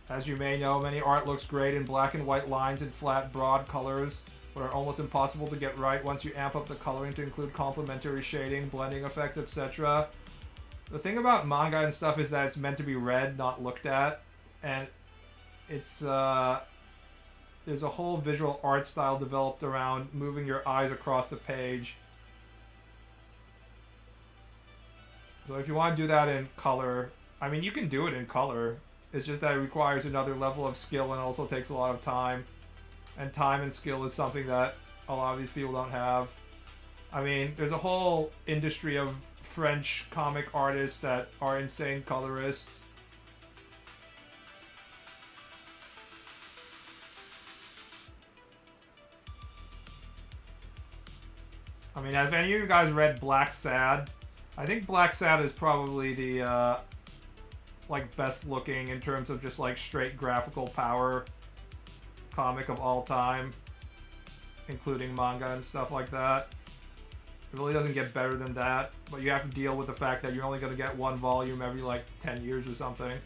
As you may know, many art looks great in black and white lines and flat, broad colors, but are almost impossible to get right once you amp up the coloring to include complementary shading, blending effects, etc. The thing about manga and stuff is that it's meant to be read, not looked at, and it's there's a whole visual art style developed around moving your eyes across the page. So if you want to do that in color, I mean, you can do it in color. It's just that it requires another level of skill and also takes a lot of time. And time and skill is something that a lot of these people don't have. I mean, there's a whole industry of French comic artists that are insane colorists. I mean, have any of you guys read Black Sad? I think Black Sad is probably the like best looking in terms of just like straight graphical power comic of all time, including manga and stuff like that. It really doesn't get better than that, but you have to deal with the fact that you're only going to get one volume every like 10 years or something.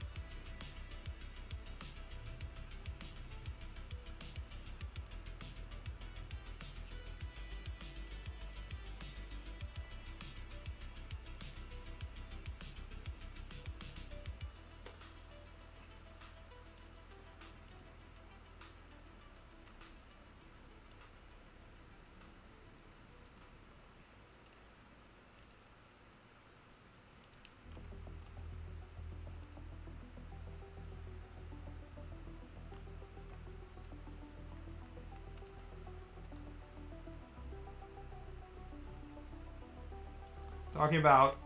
Talking about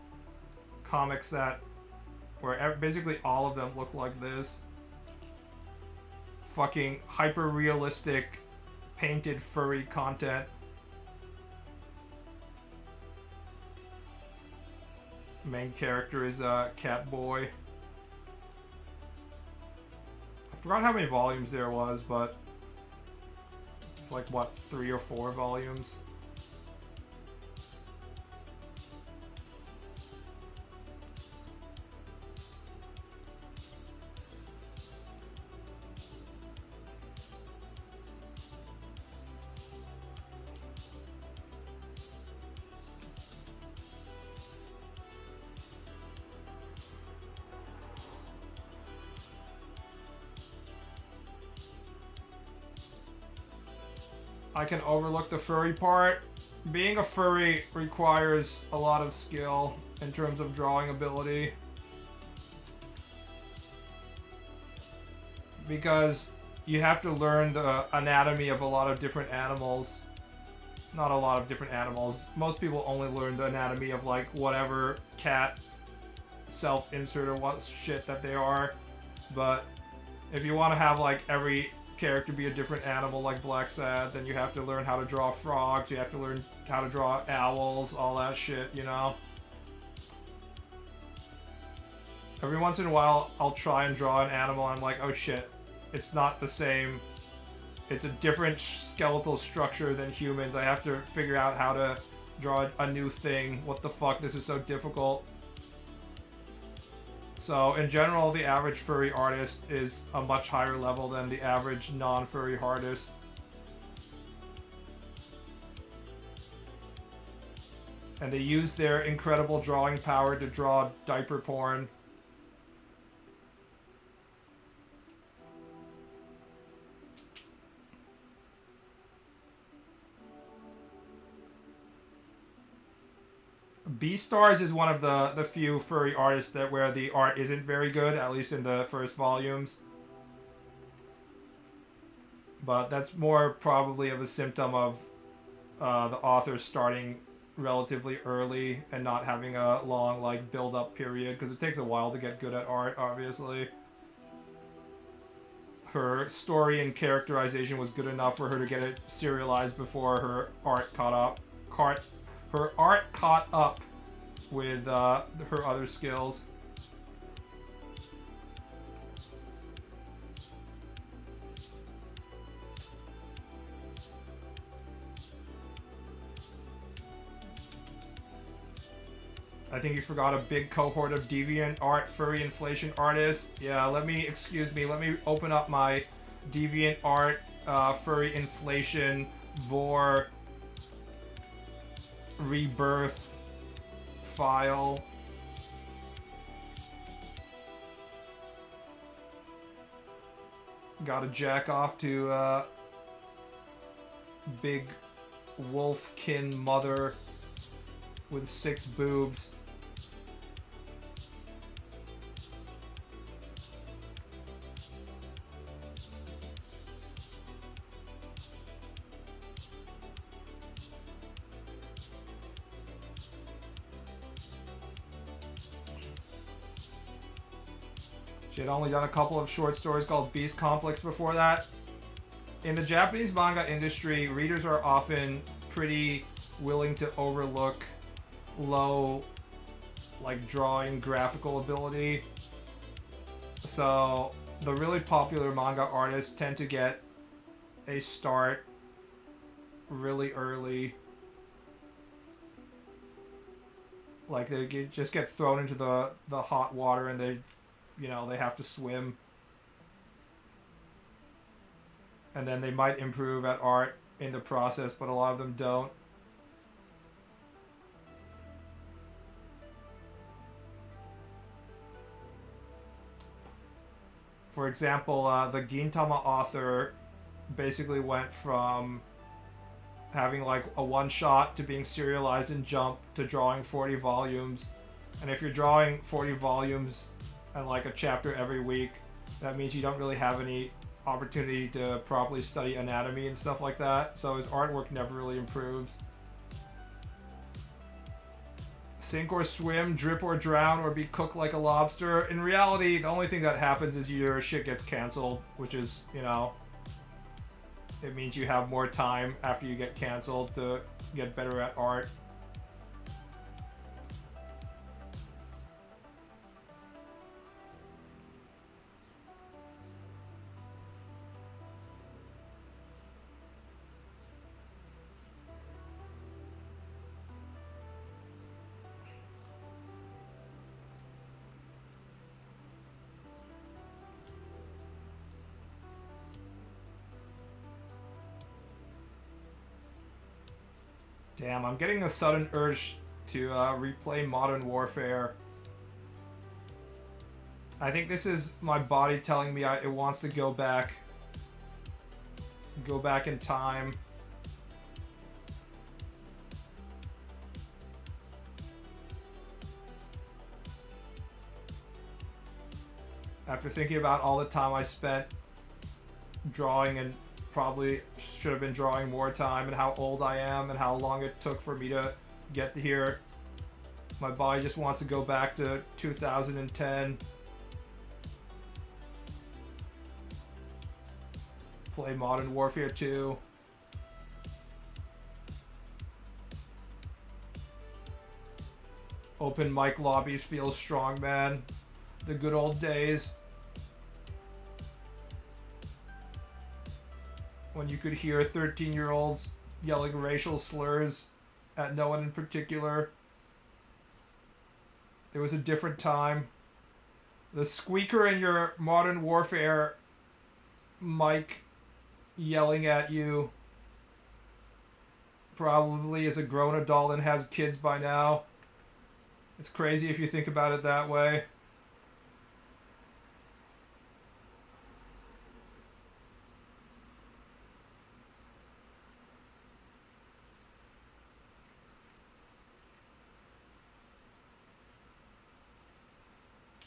comics that where basically all of them look like this. Fucking hyper realistic painted furry content. Main character is Catboy. I forgot how many volumes there was, but like what, 3 or 4 volumes? I can overlook the furry part. Being a furry requires a lot of skill in terms of drawing ability. Because you have to learn the anatomy of a lot of different animals. Not a lot of different animals. Most people only learn the anatomy of like whatever cat self-insert or what shit that they are. But if you want to have like every character be a different animal like Black Sad, then you have to learn how to draw frogs, you have to learn how to draw owls, all that shit, you know? Every once in a while, I'll try and draw an animal and I'm like, oh shit, it's not the same. It's a different skeletal structure than humans. I have to figure out how to draw a new thing. What the fuck, this is so difficult. So, in general, the average furry artist is a much higher level than the average non-furry artist. And they use their incredible drawing power to draw diaper porn. Beastars is one of the few furry artists that where the art isn't very good, at least in the first volumes. But that's more probably of a symptom of the author starting relatively early and not having a long like build-up period, because it takes a while to get good at art, obviously. Her story and characterization was good enough for her to get it serialized before her art caught up. Her art caught up with her other skills. I think you forgot a big cohort of deviant art furry inflation artists. Yeah, let me open up my deviant art furry inflation vor rebirth file. Gotta jack off to big wolfkin mother with 6 boobs. She had only done a couple of short stories called Beast Complex before that. In the Japanese manga industry, readers are often pretty willing to overlook low, like, drawing graphical ability. So the really popular manga artists tend to get a start really early. Like, they just get thrown into the hot water and they have to swim. And then they might improve at art in the process, but a lot of them don't. For example, the Gintama author basically went from having like a one-shot to being serialized in Jump to drawing 40 volumes. And if you're drawing 40 volumes and like a chapter every week, that means you don't really have any opportunity to properly study anatomy and stuff like that. So his artwork never really improves. Sink or swim, drip or drown, or be cooked like a lobster. In reality, the only thing that happens is your shit gets canceled, which is, it means you have more time after you get canceled to get better at art. Damn, I'm getting a sudden urge to replay Modern Warfare. I think this is my body telling me it wants to go back in time. After thinking about all the time I spent drawing and probably should have been drawing more time, and how old I am and how long it took for me to get to here, my body just wants to go back to 2010. Play Modern Warfare 2. Open mic lobbies feel strong, man. The good old days. When you could hear 13-year-olds yelling racial slurs at no one in particular. It was a different time. The squeaker in your Modern Warfare mic yelling at you probably is a grown adult and has kids by now. It's crazy if you think about it that way.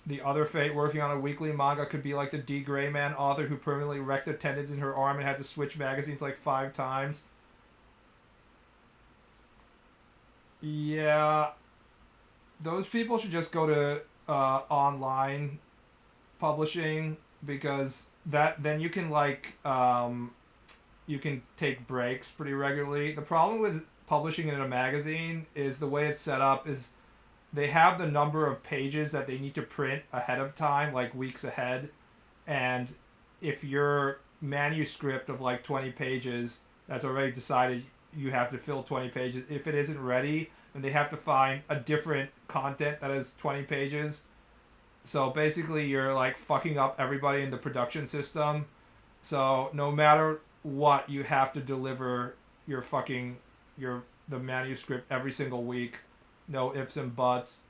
The other fate working on a weekly manga could be like the D. Gray Man author who permanently wrecked the tendons in her arm and had to switch magazines like 5 times. Yeah. Those people should just go to online publishing, because then you can you can take breaks pretty regularly. The problem with publishing in a magazine is the way it's set up is they have the number of pages that they need to print ahead of time, like weeks ahead. And if your manuscript of like 20 pages, that's already decided you have to fill 20 pages. If it isn't ready, and they have to find a different content that is 20 pages. So basically, you're like fucking up everybody in the production system. So no matter what, you have to deliver your fucking the manuscript every single week. No ifs and buts.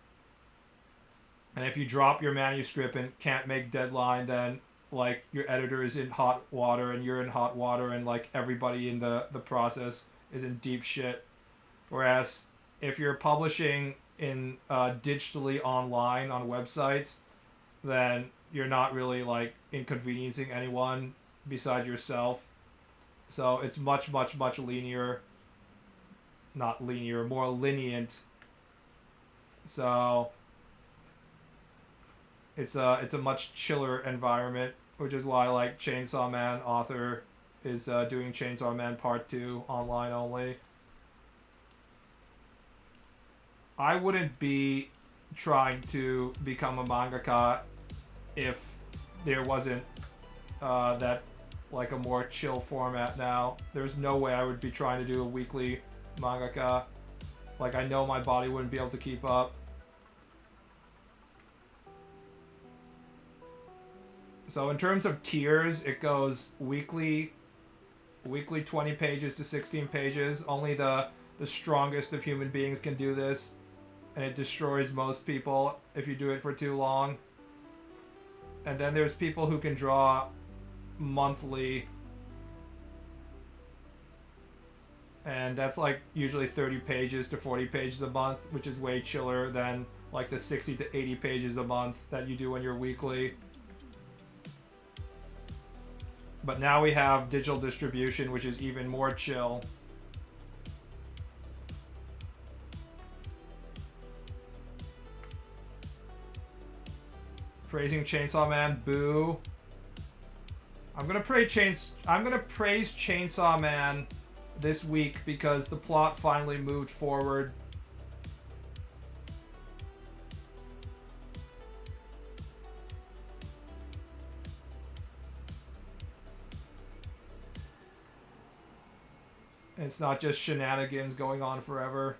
And if you drop your manuscript and can't make deadline, then like your editor is in hot water and you're in hot water, and like everybody in the process is in deep shit. Whereas if you're publishing in digitally online on websites, then you're not really like inconveniencing anyone besides yourself. So it's much linear, not linear, more lenient. So it's a much chiller environment, which is why like Chainsaw Man author is doing Chainsaw Man Part 2 online only. I wouldn't be trying to become a mangaka if there wasn't that like a more chill format now. There's no way I would be trying to do a weekly mangaka. Like, I know my body wouldn't be able to keep up. So in terms of tiers, it goes weekly 20 pages to 16 pages. Only the strongest of human beings can do this, and it destroys most people if you do it for too long. And then there's people who can draw monthly, and that's like usually 30 pages to 40 pages a month, which is way chiller than like the 60 to 80 pages a month that you do when you're weekly. But now we have digital distribution, which is even more chill. Praising Chainsaw Man, boo. I'm gonna praise Chainsaw Man this week because the plot finally moved forward. It's not just shenanigans going on forever.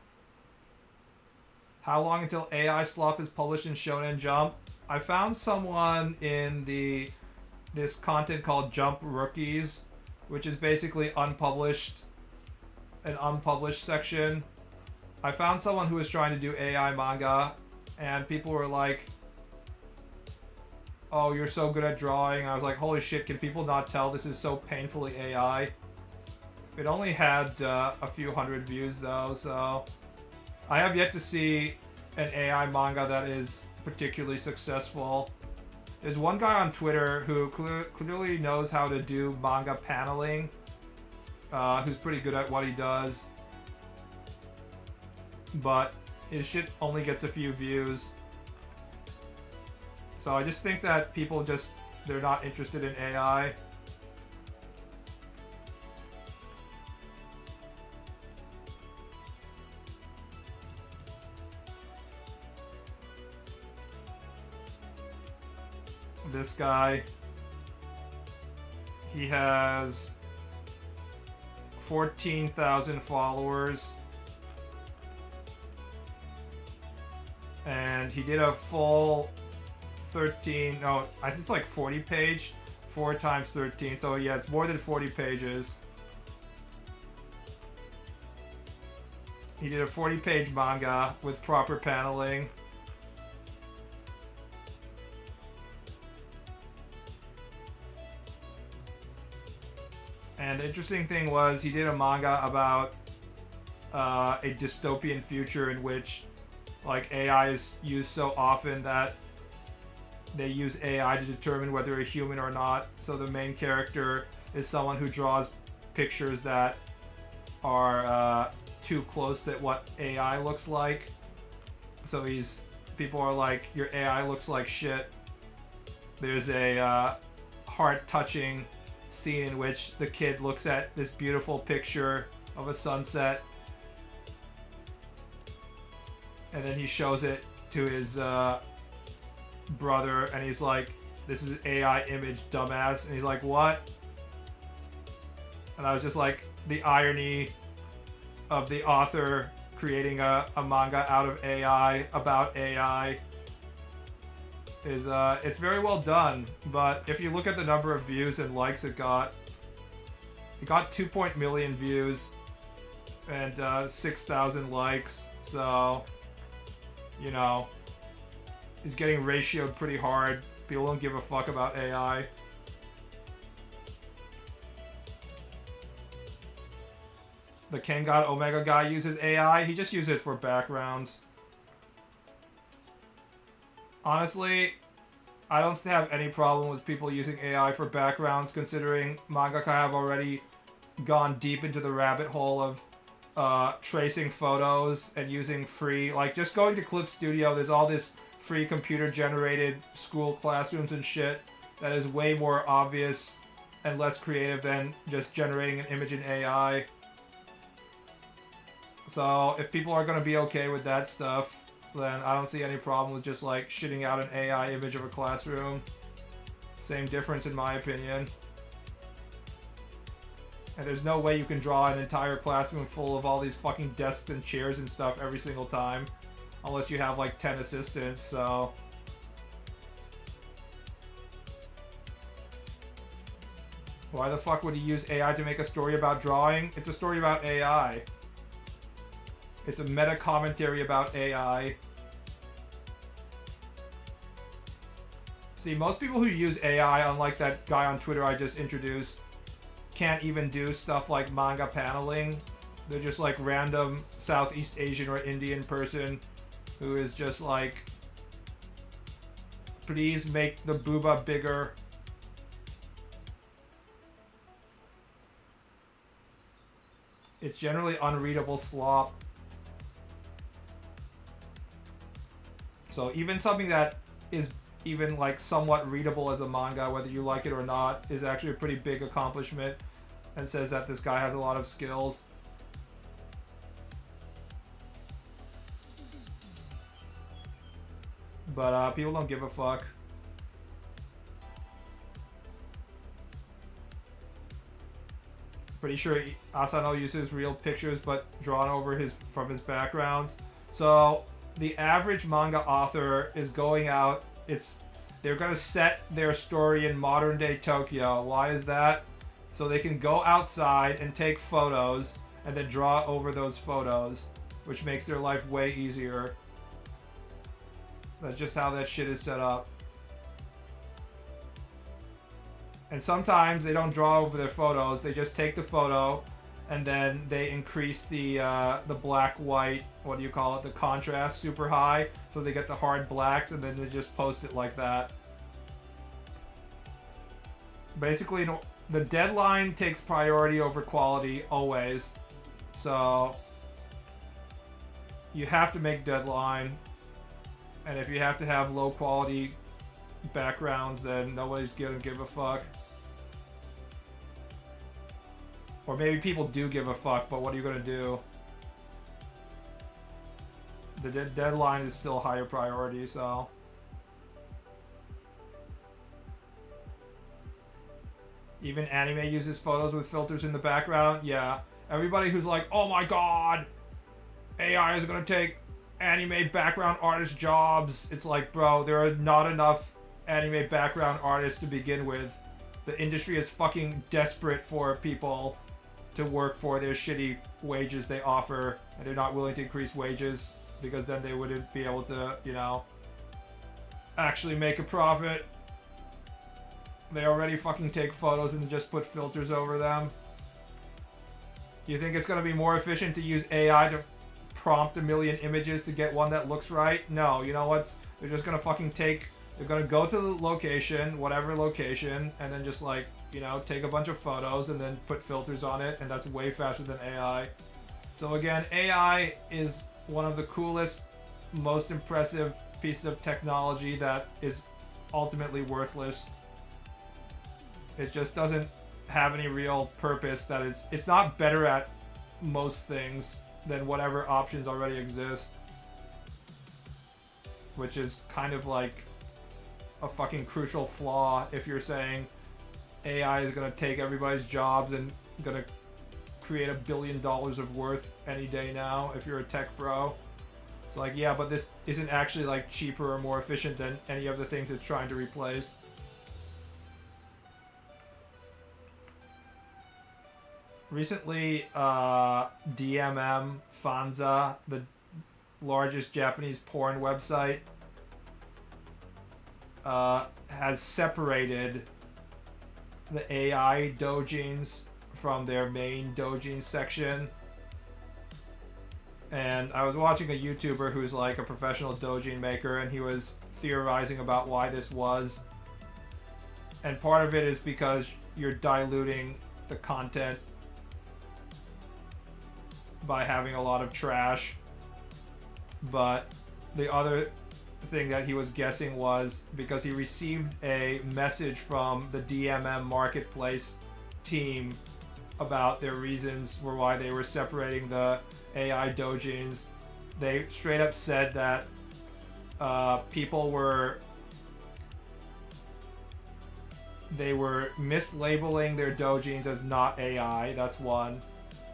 How long until AI Slop is published in Shonen Jump? I found someone in this content called Jump Rookies, which is basically an unpublished section. I found someone who was trying to do AI manga, and people were like, "Oh, you're so good at drawing." I was like, "Holy shit, can people not tell this is so painfully AI?" It only had a few hundred views though, so I have yet to see an AI manga that is particularly successful. There's one guy on Twitter who clearly knows how to do manga paneling, who's pretty good at what he does, but his shit only gets a few views. So I just think that people they're not interested in AI. This guy, he has 14,000 followers, and he did a full 13, no, I think it's like 40 page, 4 times 13, so yeah, it's more than 40 pages. He did a 40-page manga with proper paneling. And the interesting thing was he did a manga about a dystopian future in which like AI is used so often that they use AI to determine whether a human or not. So the main character is someone who draws pictures that are too close to what AI looks like. So people are like, your AI looks like shit. There's a heart-touching scene in which the kid looks at this beautiful picture of a sunset, and then he shows it to his brother, and he's like, "This is an AI image, dumbass." And he's like, "What?" And I was just like, the irony of the author creating a manga out of AI, about AI, is it's very well done. But if you look at the number of views and likes it got 2 million views and 6,000 likes. So, you know, he's getting ratioed pretty hard. People don't give a fuck about AI. The Ken God Omega guy uses AI. He just uses it for backgrounds. Honestly, I don't have any problem with people using AI for backgrounds, considering mangaka have already gone deep into the rabbit hole of tracing photos and using free, like, just going to Clip Studio, there's all this free computer-generated school classrooms and shit that is way more obvious and less creative than just generating an image in AI. So, if people are going to be okay with that stuff, then I don't see any problem with just, like, shitting out an AI image of a classroom. Same difference in my opinion. And there's no way you can draw an entire classroom full of all these fucking desks and chairs and stuff every single time. Unless you have, like, 10 assistants, so... Why the fuck would he use AI to make a story about drawing? It's a story about AI. It's a meta commentary about AI. See, most people who use AI, unlike that guy on Twitter I just introduced, can't even do stuff like manga paneling. They're just like random Southeast Asian or Indian person who is just like, please make the booba bigger. It's generally unreadable slop. So even something that is even like somewhat readable as a manga, whether you like it or not, is actually a pretty big accomplishment and says that this guy has a lot of skills. But people don't give a fuck. Pretty sure Asano uses real pictures but drawn over from his backgrounds. So the average manga author is going out, they're gonna set their story in modern day Tokyo. Why is that? So they can go outside and take photos and then draw over those photos, which makes their life way easier. That's just how that shit is set up. And sometimes they don't draw over their photos, they just take the photo and then they increase the black-white, what do you call it, the contrast super high, so they get the hard blacks, and then they just post it like that. Basically, the deadline takes priority over quality, always. So, you have to make deadline, and if you have to have low-quality backgrounds, then nobody's gonna give a fuck. Or maybe people do give a fuck, but what are you gonna do? The deadline is still higher priority, so... Even anime uses photos with filters in the background? Yeah. Everybody who's like, oh my god! AI is gonna take anime background artist jobs. It's like, bro, there are not enough anime background artists to begin with. The industry is fucking desperate for people to work for their shitty wages they offer, and they're not willing to increase wages because then they wouldn't be able to, you know, actually make a profit. They already fucking take photos and just put filters over them. You think it's gonna be more efficient to use AI to prompt a million images to get one that looks right? No, you know what? They're just gonna fucking they're gonna go to the location, whatever location, and then just like, you know, take a bunch of photos and then put filters on it, and that's way faster than AI. So again, AI is one of the coolest, most impressive pieces of technology that is ultimately worthless. It just doesn't have any real purpose. That it's not better at most things than whatever options already exist, which is kind of like a fucking crucial flaw if you're saying AI is gonna take everybody's jobs and gonna create $1 billion of worth any day now if you're a tech bro. It's like, yeah, but this isn't actually like cheaper or more efficient than any of the things it's trying to replace. Recently, DMM Fanza, the largest Japanese porn website, has separated the AI doujins from their main doujin section. And I was watching a YouTuber who's like a professional doujin maker, and he was theorizing about why this was. And part of it is because you're diluting the content by having a lot of trash. But the other thing that he was guessing was because he received a message from the DMM marketplace team about their reasons for why they were separating the AI doujins. They straight up said that people were mislabeling their doujins as not AI. That's one.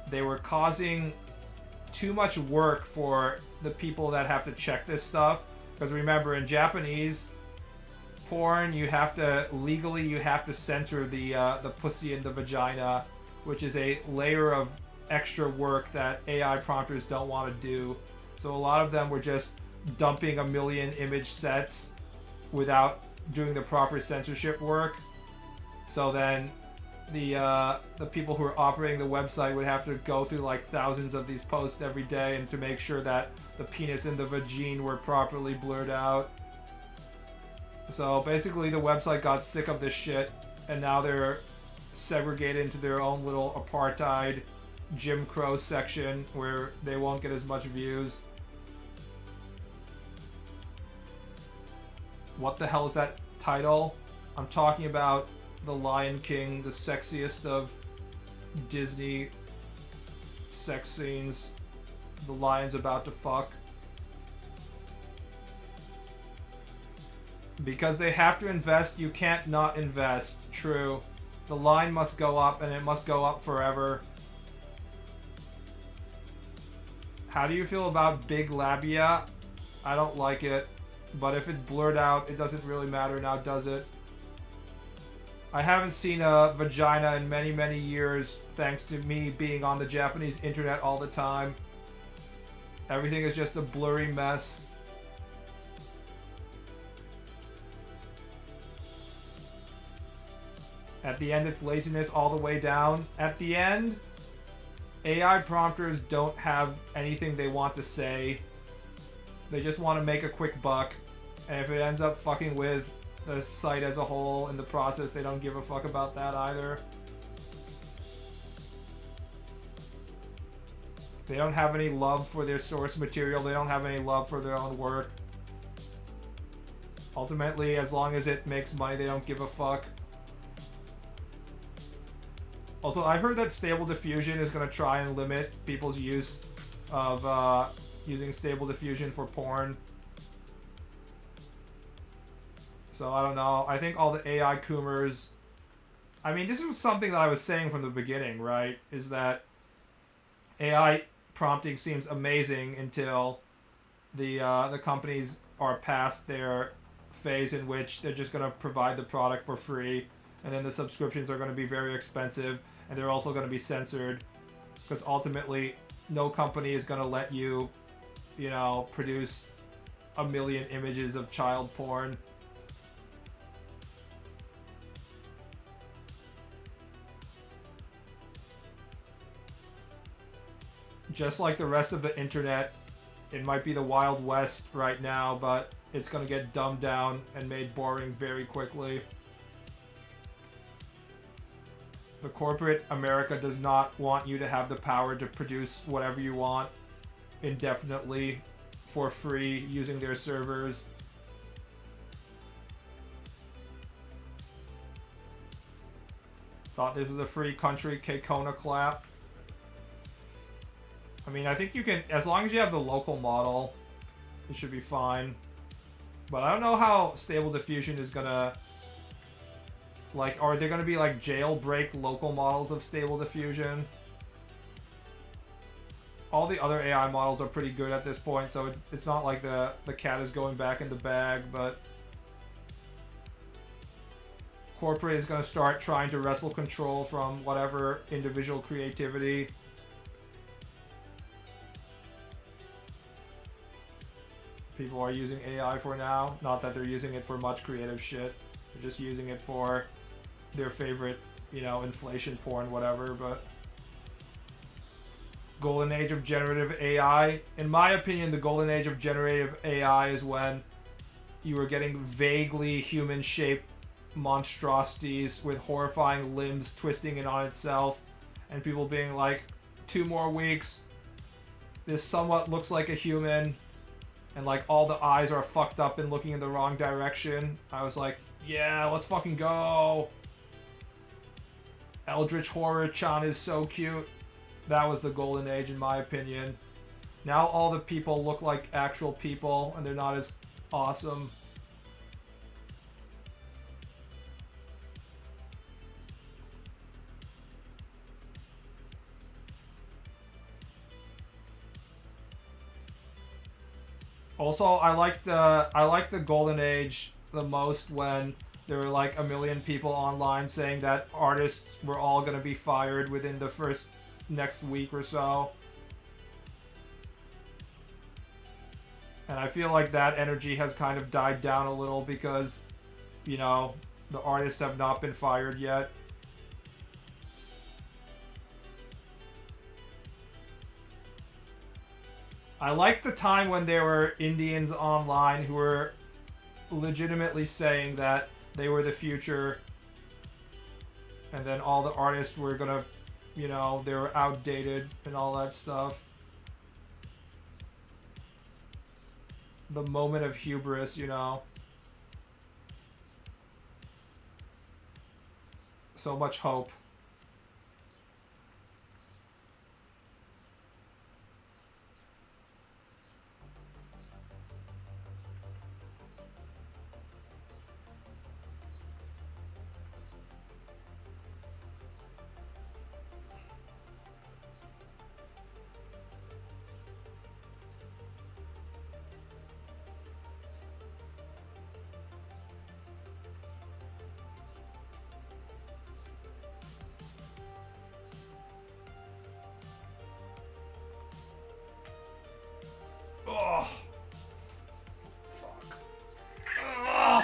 They were causing too much work for the people that have to check this stuff. Because remember, in Japanese porn, you have to censor the pussy and the vagina, which is a layer of extra work that AI prompters don't want to do. So a lot of them were just dumping a million image sets without doing the proper censorship work. So then the people who are operating the website would have to go through like thousands of these posts every day and to make sure that the penis and the vagine were properly blurred out. So basically the website got sick of this shit, and now they're segregated into their own little apartheid Jim Crow section where they won't get as much views. What the hell is that title? I'm talking about The Lion King, the sexiest of Disney sex scenes. The lion's about to fuck. Because they have to invest, you can't not invest. True. The line must go up, and it must go up forever. How do you feel about big labia? I don't like it. But if it's blurred out, it doesn't really matter now, does it? I haven't seen a vagina in many, many years, thanks to me being on the Japanese internet all the time. Everything is just a blurry mess. At the end, it's laziness all the way down. At the end, AI prompters don't have anything they want to say. They just want to make a quick buck. And if it ends up fucking with the site as a whole in the process, they don't give a fuck about that either. They don't have any love for their source material. They don't have any love for their own work. Ultimately, as long as it makes money, they don't give a fuck. Also, I heard that Stable Diffusion is going to try and limit people's use of using Stable Diffusion for porn. So, I don't know. I think all the AI Coomers... I mean, this was something that I was saying from the beginning, right? Is that AI prompting seems amazing until the companies are past their phase in which they're just going to provide the product for free, and then the subscriptions are going to be very expensive, and they're also going to be censored, because ultimately no company is going to let you, you know, produce 1 million images of child porn. Just like the rest of the internet, it might be the Wild West right now, but it's going to get dumbed down and made boring very quickly. The corporate America does not want you to have the power to produce whatever you want indefinitely for free using their servers. Thought this was a free country, Kekona clap. I mean, I think you can, as long as you have the local model, it should be fine. But I don't know how Stable Diffusion is gonna, like, are there gonna be like jailbreak local models of Stable Diffusion? all the other AI models are pretty good at this point, so it's not like the cat is going back in the bag, but corporate is going to start trying to wrestle control from whatever individual creativity. People are using AI for now. Not that they're using it for much creative shit. They're just using it for their favorite, you know, inflation porn, whatever, but... Golden age of generative AI. In my opinion, the golden age of generative AI is when you were getting vaguely human-shaped monstrosities with horrifying limbs twisting in on itself, and people being like, 2 more weeks, this somewhat looks like a human, and like all the eyes are fucked up and looking in the wrong direction. I was like, yeah, let's fucking go. Eldritch Horror-chan is so cute. That was the golden age in my opinion. Now all the people look like actual people and they're not as awesome. Also, I like the golden age the most when there were like a million people online saying that artists were all gonna be fired within the next week or so. And I feel like that energy has kind of died down a little because, you know, the artists have not been fired yet. I like the time when there were Indians online who were legitimately saying that they were the future, and then all the artists were gonna, you know, they were outdated and all that stuff. The moment of hubris, you know. So much hope. Oh, fuck. Ugh.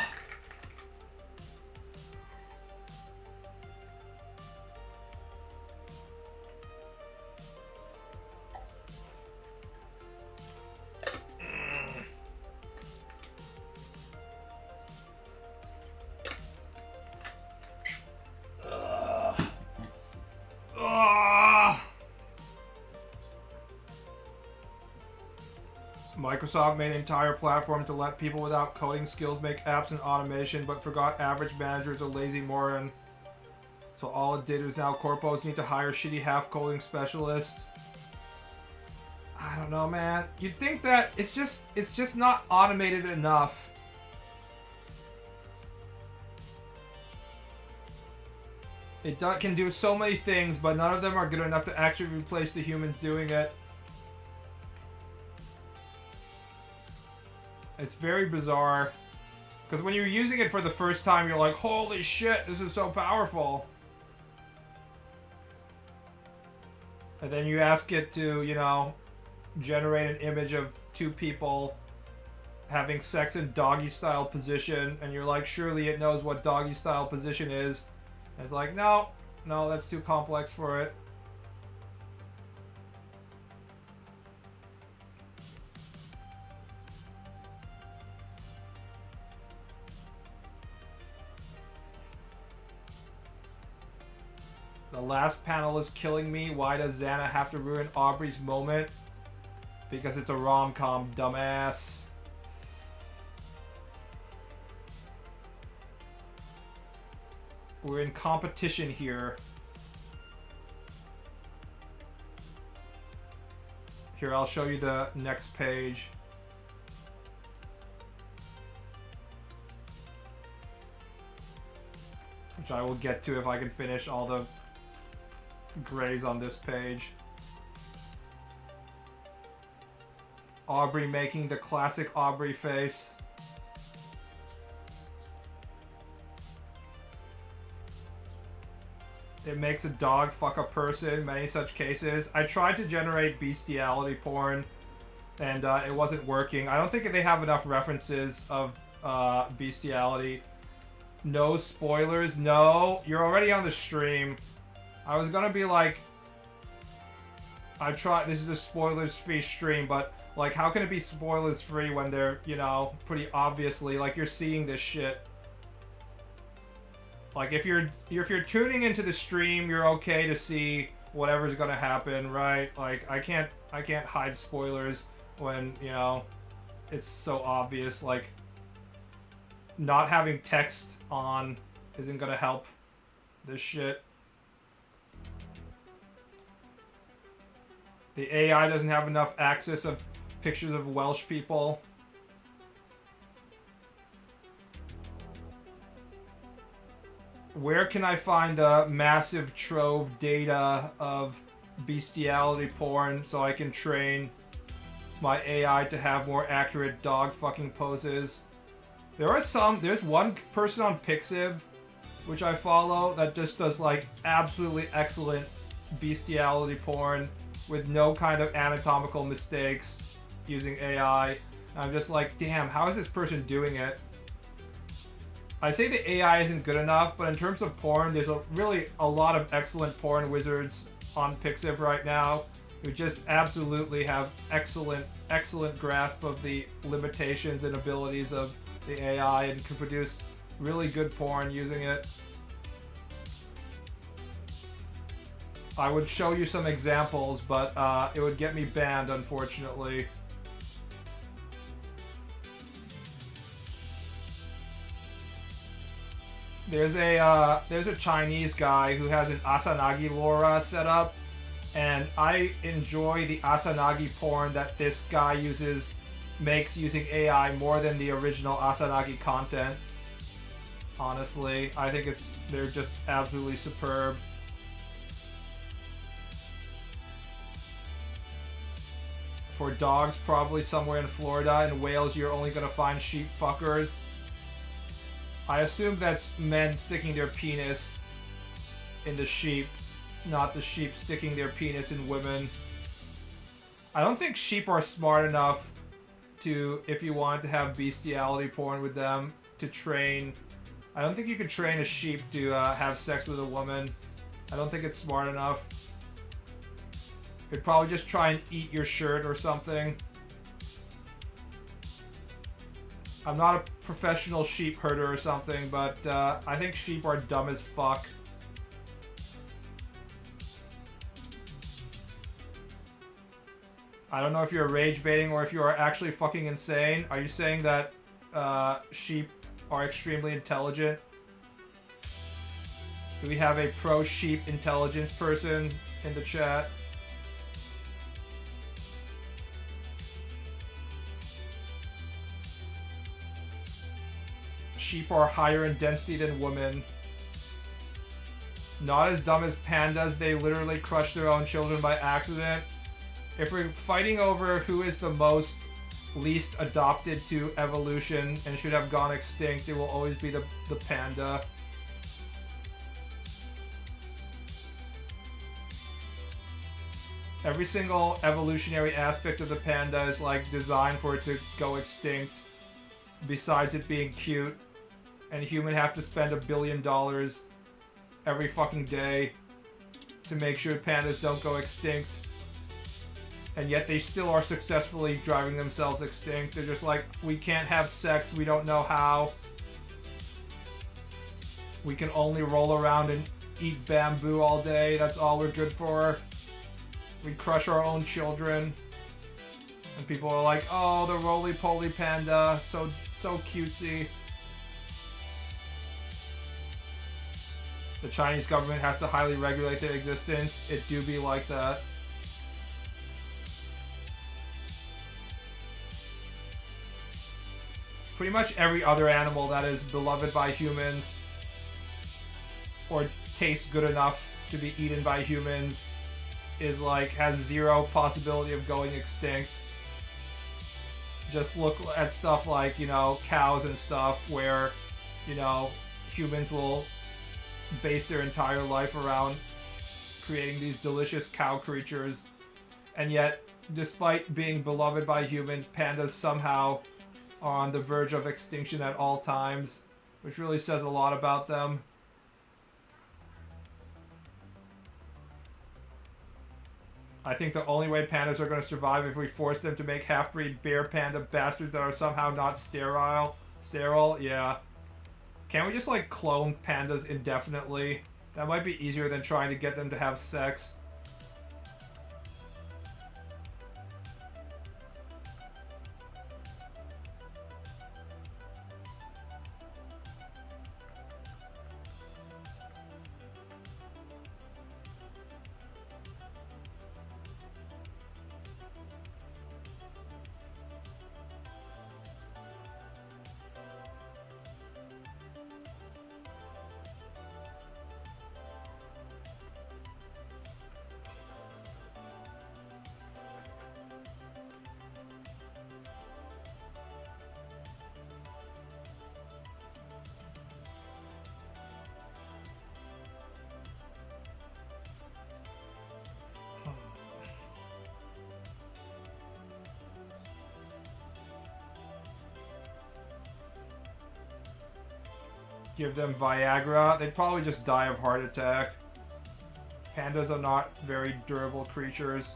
Microsoft made an entire platform to let people without coding skills make apps and automation, but forgot average managers are lazy moron. So all it did was now corpos need to hire shitty half-coding specialists. I don't know, man. You'd think that it's just not automated enough. It can do so many things, but none of them are good enough to actually replace the humans doing it. It's very bizarre. Because when you're using it for the first time, you're like, holy shit, this is so powerful. And then you ask it to, you know, generate an image of 2 people having sex in doggy style position, and you're like, surely it knows what doggy style position is. And it's like, no, that's too complex for it. The last panel is killing me. Why does Xana have to ruin Aubrey's moment? Because it's a rom-com, dumbass. We're in competition here. Here, I'll show you the next page. Which I will get to if I can finish all the grays on this page. Aubrey making the classic Aubrey face. It makes a dog fuck a person, many such cases. I tried to generate bestiality porn, and it wasn't working. I don't think they have enough references of bestiality. No spoilers. No, you're already on the stream. I was gonna be like, this is a spoilers-free stream, but like, how can it be spoilers-free when they're, you know, pretty obviously, like, you're seeing this shit. Like, if you're tuning into the stream, you're okay to see whatever's gonna happen, right? Like, I can't hide spoilers when, you know, it's so obvious. Like, not having text on isn't gonna help this shit. The AI doesn't have enough access of pictures of Welsh people. Where can I find a massive trove data of bestiality porn so I can train my AI to have more accurate dog fucking poses? There's one person on Pixiv, which I follow, that just does like absolutely excellent bestiality porn with no kind of anatomical mistakes using AI. And I'm just like, damn, how is this person doing it? I say the AI isn't good enough, but in terms of porn, there's really a lot of excellent porn wizards on Pixiv right now who just absolutely have excellent grasp of the limitations and abilities of the AI and can produce really good porn using it. I would show you some examples, but it would get me banned, unfortunately. There's a Chinese guy who has an Asanagi Laura set up, and I enjoy the Asanagi porn that this guy makes using AI more than the original Asanagi content. Honestly, I think they're just absolutely superb. For dogs, probably somewhere in Florida. In Wales, you're only gonna find sheep fuckers. I assume that's men sticking their penis in the sheep, not the sheep sticking their penis in women. I don't think sheep are smart enough to, if you wanted to have bestiality porn with them, to train. I don't think you could train a sheep to have sex with a woman. I don't think it's smart enough. It'd probably just try and eat your shirt or something. I'm not a professional sheep herder or something, but I think sheep are dumb as fuck. I don't know if you're rage baiting or if you are actually fucking insane. Are you saying that sheep are extremely intelligent? Do we have a pro-sheep intelligence person in the chat? Sheep are higher in density than women. Not as dumb as pandas, they literally crush their own children by accident. If we're fighting over who is the least adopted to evolution and should have gone extinct, it will always be the panda. Every single evolutionary aspect of the panda is like designed for it to go extinct, besides it being cute. And humans have to spend $1 billion every fucking day to make sure pandas don't go extinct. And yet they still are successfully driving themselves extinct. They're just like, we can't have sex, we don't know how. We can only roll around and eat bamboo all day, that's all we're good for. We crush our own children. And people are like, oh, the roly-poly panda, so cutesy. The Chinese government has to highly regulate their existence. It do be like that. Pretty much every other animal that is beloved by humans or tastes good enough to be eaten by humans is like, has zero possibility of going extinct. Just look at stuff like, you know, cows and stuff where, you know, humans will base their entire life around creating these delicious cow creatures. And yet, despite being beloved by humans, pandas somehow are on the verge of extinction at all times, which really says a lot about them. I think the only way pandas are going to survive if we force them to make half-breed bear panda bastards that are somehow not sterile. Sterile, yeah. Can't we just, like, clone pandas indefinitely? That might be easier than trying to get them to have sex. Give them Viagra, they'd probably just die of heart attack. Pandas are not very durable creatures.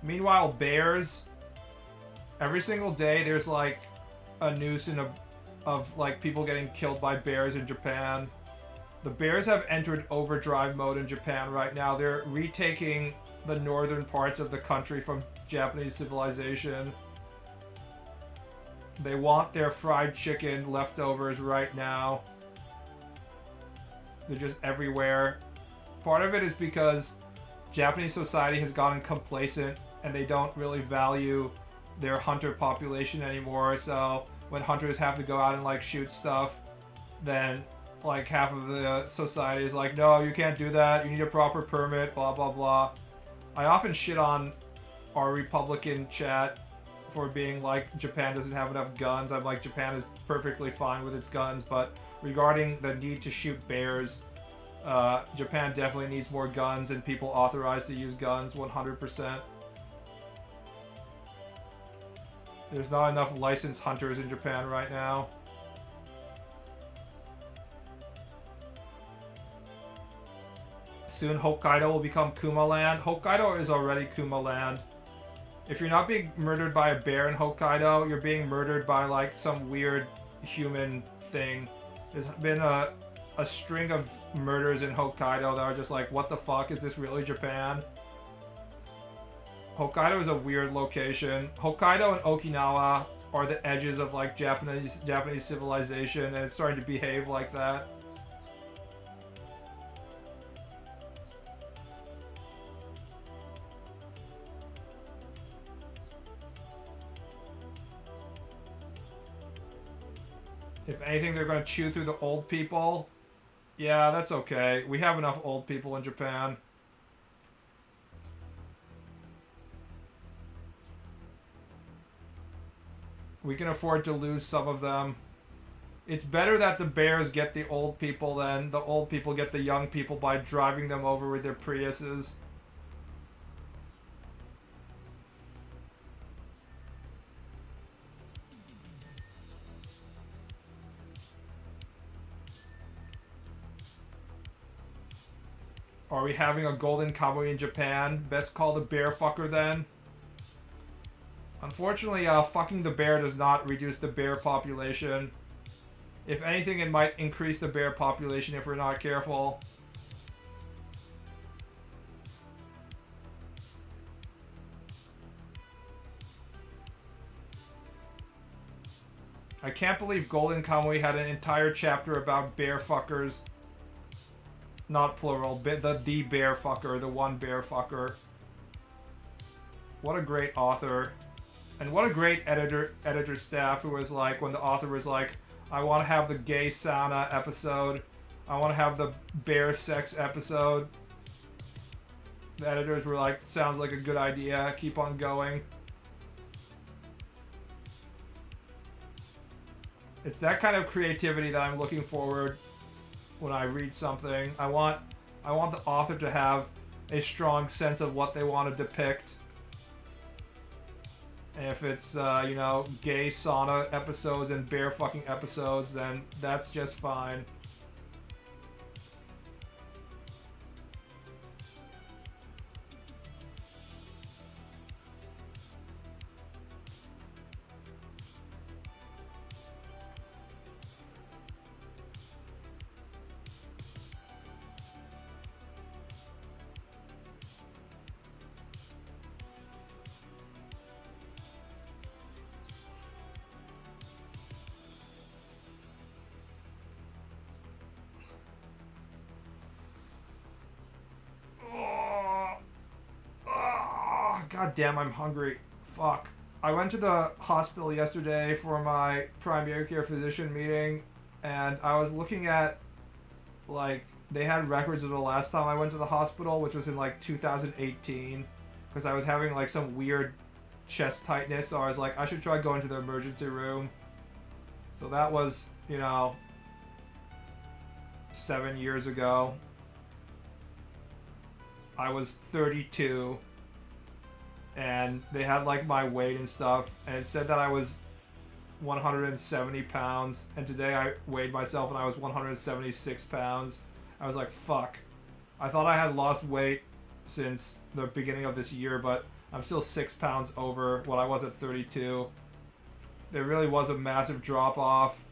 Meanwhile, bears, every single day there's like a news of like people getting killed by bears in Japan. The bears have entered overdrive mode in Japan right now. They're retaking the northern parts of the country from Japanese civilization. They want their fried chicken leftovers right now. They're just everywhere. Part of it is because Japanese society has gotten complacent and they don't really value their hunter population anymore. So when hunters have to go out and like shoot stuff, then like half of the society is like, no, you can't do that. You need a proper permit, blah, blah, blah. I often shit on our Republican chat for being like, Japan doesn't have enough guns. I'm like, Japan is perfectly fine with its guns, but regarding the need to shoot bears, Japan definitely needs more guns and people authorized to use guns, 100%. There's not enough licensed hunters in Japan right now. Soon Hokkaido will become Kuma land. Hokkaido is already Kuma land. If you're not being murdered by a bear in Hokkaido, you're being murdered by like some weird human thing. There's been a string of murders in Hokkaido that are just like, what the fuck, is this really Japan? Hokkaido is a weird location. Hokkaido and Okinawa are the edges of like Japanese civilization, and it's starting to behave like that. If anything, they're going to chew through the old people. Yeah, that's okay. We have enough old people in Japan. We can afford to lose some of them. It's better that the bears get the old people than the old people get the young people by driving them over with their Priuses. Are we having a golden kamui in Japan? Best call the bear fucker then. Unfortunately, fucking the bear does not reduce the bear population. If anything, it might increase the bear population if we're not careful. I can't believe Golden Kamui had an entire chapter about bear fuckers. Not plural, the bear fucker, the one bear fucker. What a great author. And what a great editor staff who was like, when the author was like, I want to have the gay sauna episode. I want to have the bear sex episode. The editors were like, sounds like a good idea, keep on going. It's that kind of creativity that I'm looking forward when I read something. I want the author to have a strong sense of what they want to depict. And if it's, you know, gay sauna episodes and bear fucking episodes, then that's just fine. God damn, I'm hungry. Fuck. I went to the hospital yesterday for my primary care physician meeting, and I was looking at, like, they had records of the last time I went to the hospital, which was in, like, 2018, because I was having, like, some weird chest tightness, so I was like, I should try going to the emergency room. So that was, you know, 7 years ago. I was 32. And they had like my weight and stuff, and it said that I was 170 pounds, and today I weighed myself and I was 176 pounds. I was like, fuck. I thought I had lost weight since the beginning of this year, but I'm still 6 pounds over what I was at 32. There really was a massive drop off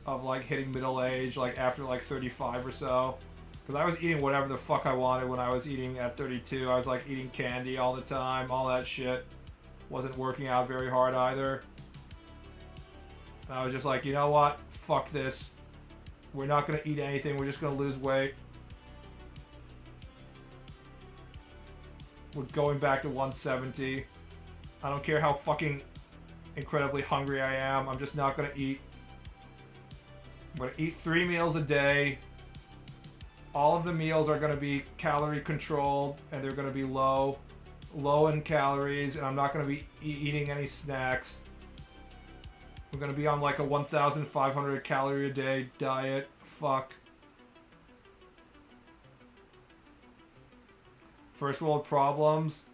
of like hitting middle age, like after like 35 or so. Because I was eating whatever the fuck I wanted when I was eating at 32. I was like eating candy all the time, all that shit. Wasn't working out very hard either. And I was just like, you know what? Fuck this. We're not going to eat anything. We're just going to lose weight. We're going back to 170. I don't care how fucking incredibly hungry I am. I'm just not going to eat. I'm going to eat 3 meals a day. All of the meals are going to be calorie controlled, and they're going to be low in calories, and I'm not going to be eating any snacks. We're going to be on like a 1,500 calorie a day diet. Fuck. First world problems.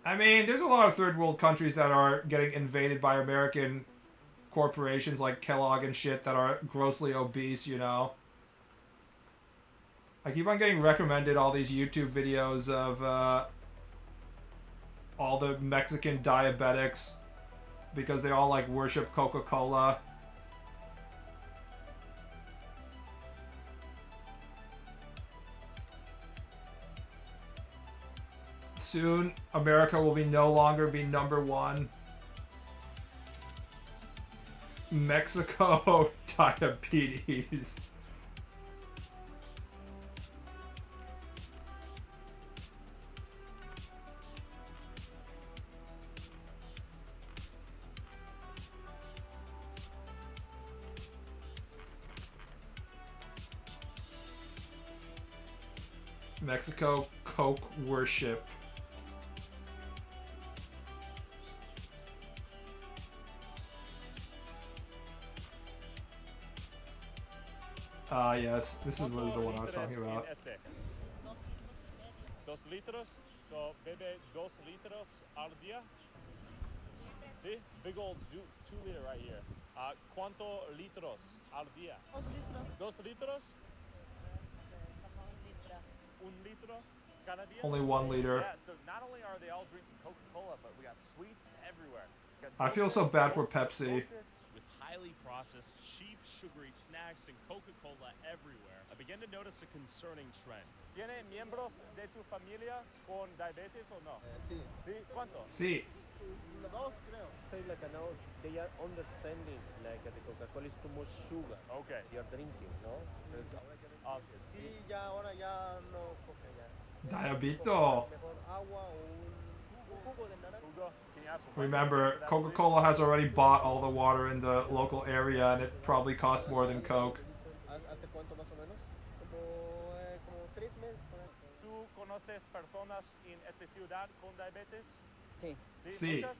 I mean, there's a lot of third world countries that are getting invaded by American corporations like Kellogg and shit that are grossly obese, you know. I keep on getting recommended all these YouTube videos of all the Mexican diabetics because they all like worship Coca-Cola. Soon, America will no longer be #1. Mexico diabetes. Mexico Coke worship. Yes, this is really the one I was talking about. 2 litros, so bebe 2 litros al día. See, big old 2 liter right here. ¿Cuánto litros al día? 2 litros. 1 litro cada día. Only 1 liter. Yeah, so not only are they all drinking Coca-Cola, but we got sweets everywhere. I feel so bad for Pepsi. With highly processed, cheap, sugary snacks and Coca-Cola everywhere, I began to notice a concerning trend. ¿Tiene miembros de tu familia con diabetes o no? Sí. ¿Sí? ¿Cuánto? Sí. 2, creo. Say like now they are understanding like the Coca-Cola is too much sugar. Okay. You're drinking, no? Okay. Sí, ya ahora ya no coge ya. Diabito. Mejor agua o un jugo de naranja. Hugo, can you ask for Remember, Coca-Cola has already bought all the water in the local area, and it probably costs more than Coke. ¿Hace cuánto más o menos? Como 3 meses. ¿Tú conoces personas en esta ciudad con diabetes? Sí. Sí. ¿Muchas?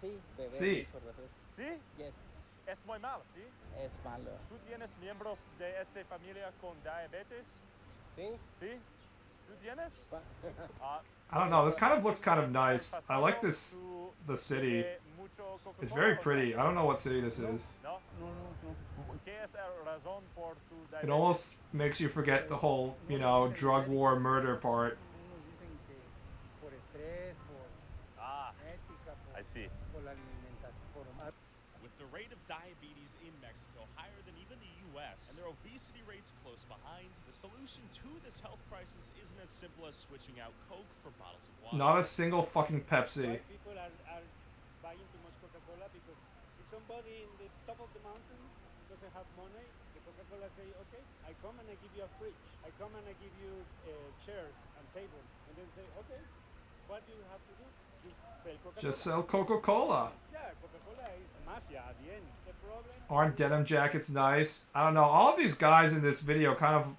Sí, bebé. Sí. ¿Sí? Yes. Es muy mal, ¿sí? Es malo. ¿Tú tienes miembros de esta familia con diabetes? ¿Sí? ¿Sí? ¿Tú tienes? I don't know. This kind of looks kind of nice. I like this, the city. It's very pretty. I don't know what city this is. No, no, no. ¿Qué es la razón por tu It diabetes? almost makes you forget the whole, you know, drug war murder part. Dicen que por estrés, por ética, I see. por la alimentación, por With the rate of diabetes in Mexico higher than even the US, and their obesity rates close behind, the solution to this health crisis isn't as simple as switching out Coke for bottles of water. Not a single fucking Pepsi. people are buying too much Coca-Cola because if somebody in the top of the mountain doesn't have money, the Coca-Cola say, okay, I come and I give you a fridge. I come and I give you chairs and tables. And then say, okay, what do you have to do? Just sell Coca-Cola. Yeah, Coca-Cola is mafia at the end. The problem... Aren't denim jackets nice? I don't know. All of these guys in this video kind of...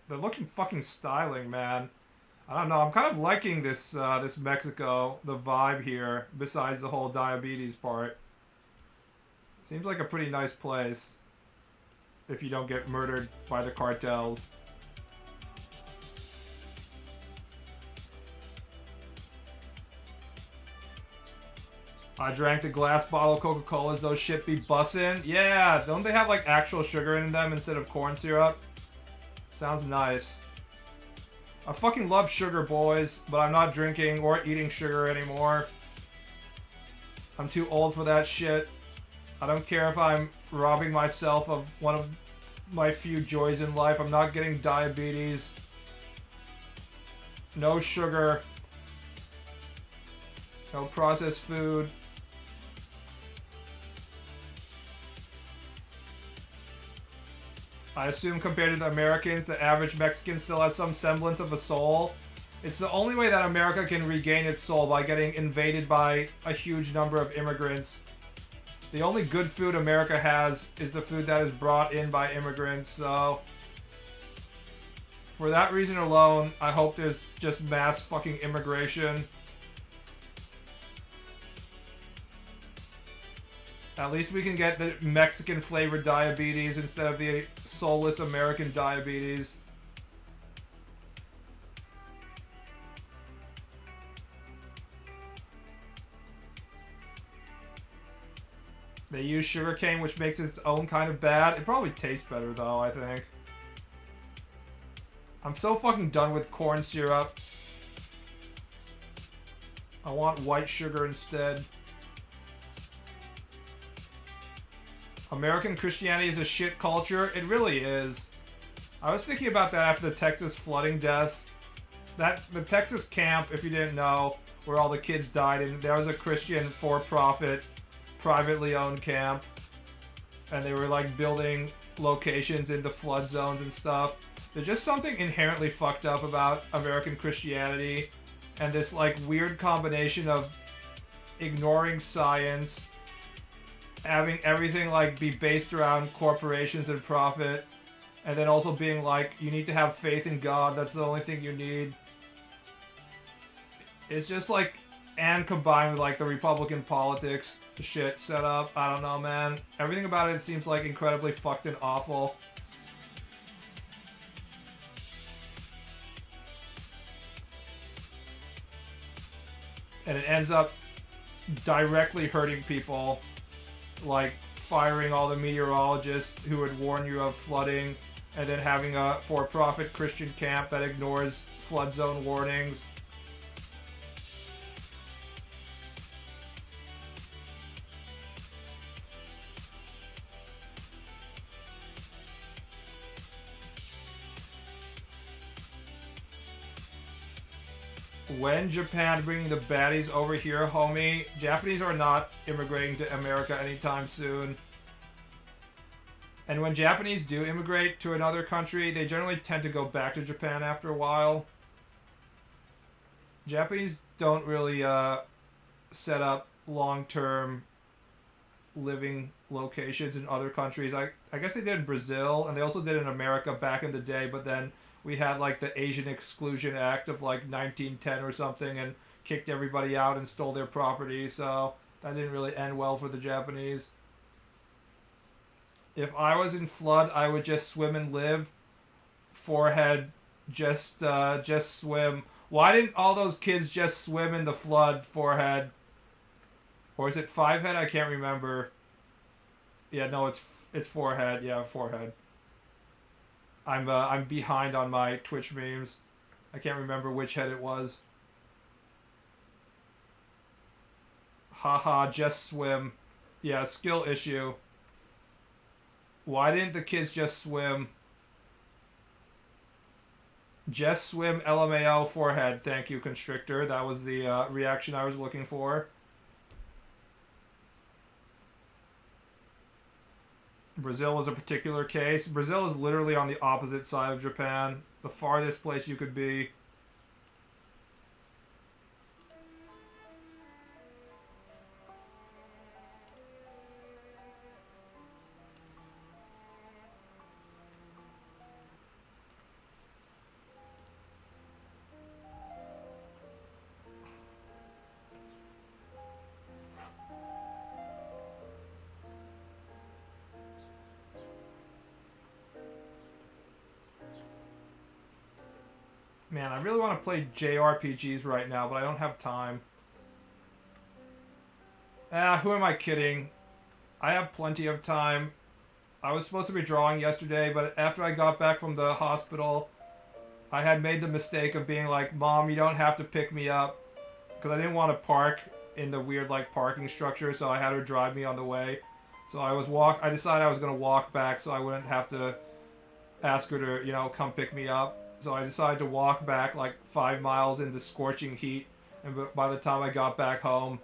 They're looking fucking styling, man. I don't know. I'm kind of liking this this Mexico, the vibe here, besides the whole diabetes part. Seems like a pretty nice place. If you don't get murdered by the cartels. I drank the glass bottle Coca-Colas, those shit be bussin'. Yeah, don't they have like actual sugar in them instead of corn syrup? Sounds nice. I fucking love sugar, boys, but I'm not drinking or eating sugar anymore. I'm too old for that shit. I don't care if I'm robbing myself of one of my few joys in life. I'm not getting diabetes. No sugar. No processed food. I assume compared to the Americans, the average Mexican still has some semblance of a soul. It's the only way that America can regain its soul, by getting invaded by a huge number of immigrants. The only good food America has is the food that is brought in by immigrants, so... For that reason alone, I hope there's just mass fucking immigration. At least we can get the Mexican flavored diabetes instead of the soulless American diabetes. They use sugarcane, which makes its own kind of bad. It probably tastes better though, I think. I'm so fucking done with corn syrup. I want white sugar instead. American Christianity is a shit culture. It really is. I was thinking about that after the Texas flooding deaths. The Texas camp, if you didn't know, where all the kids died, and there was a Christian for-profit, privately owned camp, and they were like building locations into flood zones and stuff. There's just something inherently fucked up about American Christianity, and this like weird combination of ignoring science, having everything like be based around corporations and profit, and then also being like, you need to have faith in God, that's the only thing you need. It's just like, and combined with like the Republican politics shit set up, I don't know, man. Everything about it seems like incredibly fucked and awful. And it ends up directly hurting people, like firing all the meteorologists who would warn you of flooding, and then having a for-profit Christian camp that ignores flood zone warnings. When Japan bringing the baddies over here, homie? Japanese are not immigrating to America anytime soon. And when Japanese do immigrate to another country, they generally tend to go back to Japan after a while. Japanese don't really set up long-term living locations in other countries. I guess they did in Brazil, and they also did in America back in the day, but then we had like the Asian Exclusion Act of like 1910 or something, and kicked everybody out and stole their property, so that didn't really end well for the Japanese. If I was in flood, I would just swim and live. Forehead, just swim. Why didn't all those kids just swim in the flood? Forehead. Or is it five head? I can't remember. Yeah, no, it's forehead. Yeah, forehead. I'm behind on my Twitch memes. I can't remember which head it was. Haha, just swim. Yeah, skill issue. Why didn't the kids just swim? Just swim, LMAO, forehead. Thank you, Constrictor. That was the reaction I was looking for. Brazil was a particular case. Brazil is literally on the opposite side of Japan. The farthest place you could be. Man, I really want to play JRPGs right now, but I don't have time. Who am I kidding? I have plenty of time. I was supposed to be drawing yesterday, but after I got back from the hospital, I had made the mistake of being like, Mom, you don't have to pick me up. Because I didn't want to park in the weird, like, parking structure, so I had her drive me on the way. So I decided I was going to walk back so I wouldn't have to ask her to, you know, come pick me up. So I decided to walk back like 5 miles in the scorching heat, and by the time I got back home,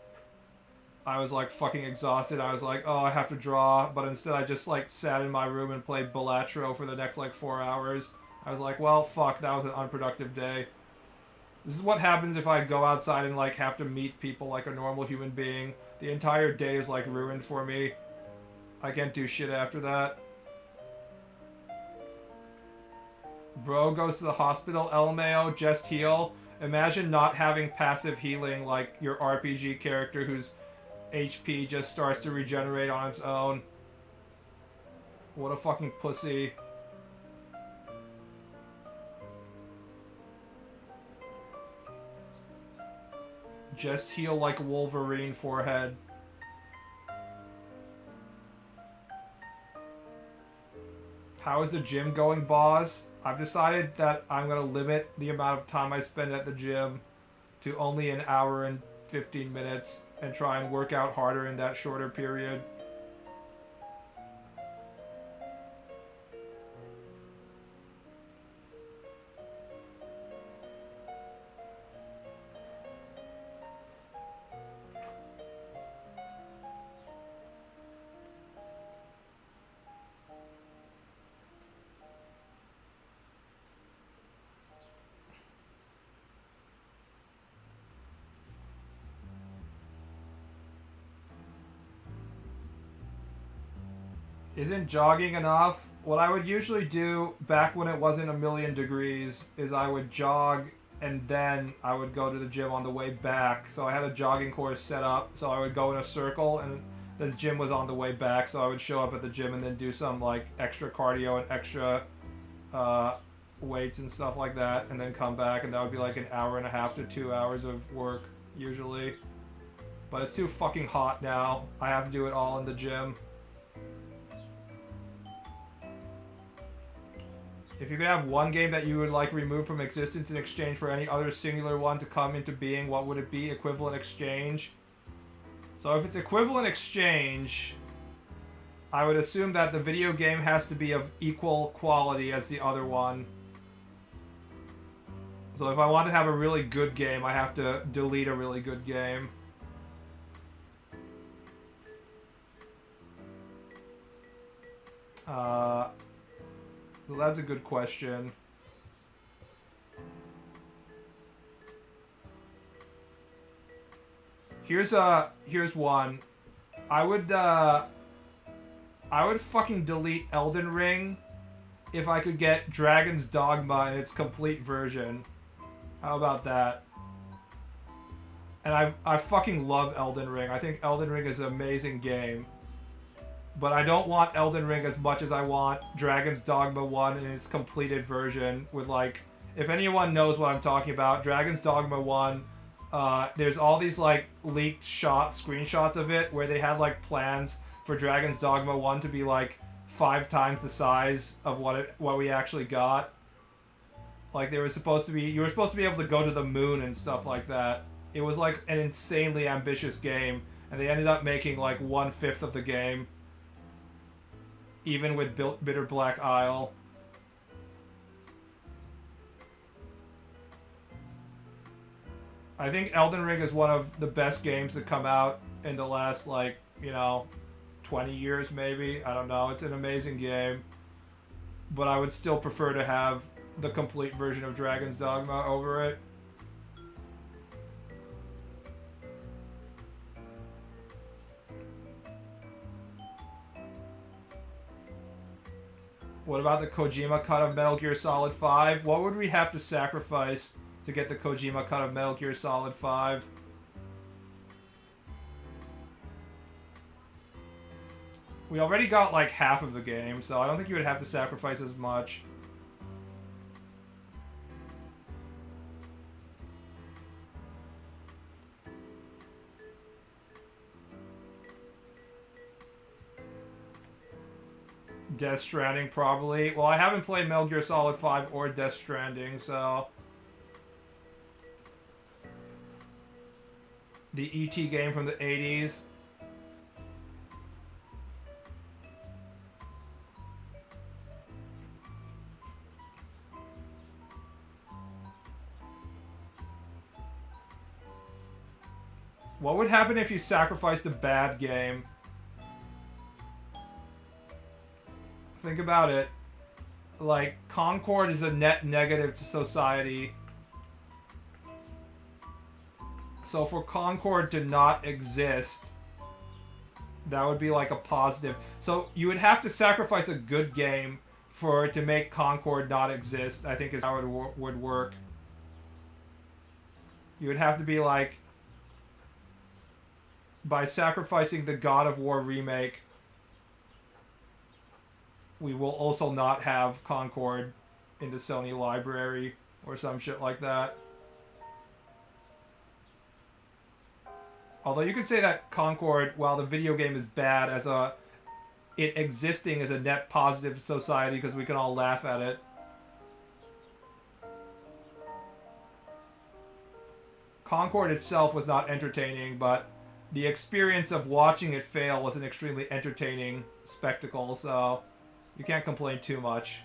I was like fucking exhausted. I was like, oh, I have to draw, but instead I just like sat in my room and played Balatro for the next like 4 hours. I was like, well, fuck, that was an unproductive day. This is what happens if I go outside and like have to meet people like a normal human being. The entire day is like ruined for me. I can't do shit after that. Bro goes to the hospital, LMAO, just heal. Imagine not having passive healing like your RPG character whose HP just starts to regenerate on its own. What a fucking pussy. Just heal like Wolverine, forehead. How is the gym going, boss? I've decided that I'm going to limit the amount of time I spend at the gym to only an hour and 15 minutes and try and work out harder in that shorter period. Isn't jogging enough? What I would usually do back when it wasn't a million degrees is I would jog and then I would go to the gym on the way back. So I had a jogging course set up, so I would go in a circle and the gym was on the way back, so I would show up at the gym and then do some like extra cardio and extra weights and stuff like that, and then come back, and that would be like an hour and a half to 2 hours of work usually. But it's too fucking hot now. I have to do it all in the gym. If you could have one game that you would like remove from existence in exchange for any other singular one to come into being, what would it be? Equivalent exchange. So if it's equivalent exchange, I would assume that the video game has to be of equal quality as the other one. So if I want to have a really good game, I have to delete a really good game. Well, that's a good question. Here's one. I would fucking delete Elden Ring if I could get Dragon's Dogma in its complete version. How about that? And I fucking love Elden Ring. I think Elden Ring is an amazing game. But I don't want Elden Ring as much as I want Dragon's Dogma 1 in its completed version with, like, if anyone knows what I'm talking about, Dragon's Dogma 1, there's all these, like, leaked screenshots of it where they had, like, plans for Dragon's Dogma 1 to be, like, 5 times the size of what we actually got. Like, you were supposed to be able to go to the moon and stuff like that. It was, like, an insanely ambitious game, and they ended up making, like, 1/5 of the game. Even with Bitter Black Isle. I think Elden Ring is one of the best games that come out in the last, like, 20 years maybe. I don't know. It's an amazing game. But I would still prefer to have the complete version of Dragon's Dogma over it. What about the Kojima cut of Metal Gear Solid 5? What would we have to sacrifice to get the Kojima cut of Metal Gear Solid 5? We already got like half of the game, so I don't think you would have to sacrifice as much. Death Stranding, probably. Well, I haven't played Metal Gear Solid 5 or Death Stranding, so... The E.T. game from the 80s. What would happen if you sacrificed a bad game? Think about it. Like, Concord is a net negative to society. So for Concord to not exist, that would be like a positive. So you would have to sacrifice a good game for it to make Concord not exist, I think is how it would work. You would have to be like, by sacrificing the God of War remake, we will also not have Concord in the Sony library or some shit like that. Although you could say that Concord, while the video game is bad, it existing as a net positive to society because we can all laugh at it. Concord itself was not entertaining, but the experience of watching it fail was an extremely entertaining spectacle, so you can't complain too much.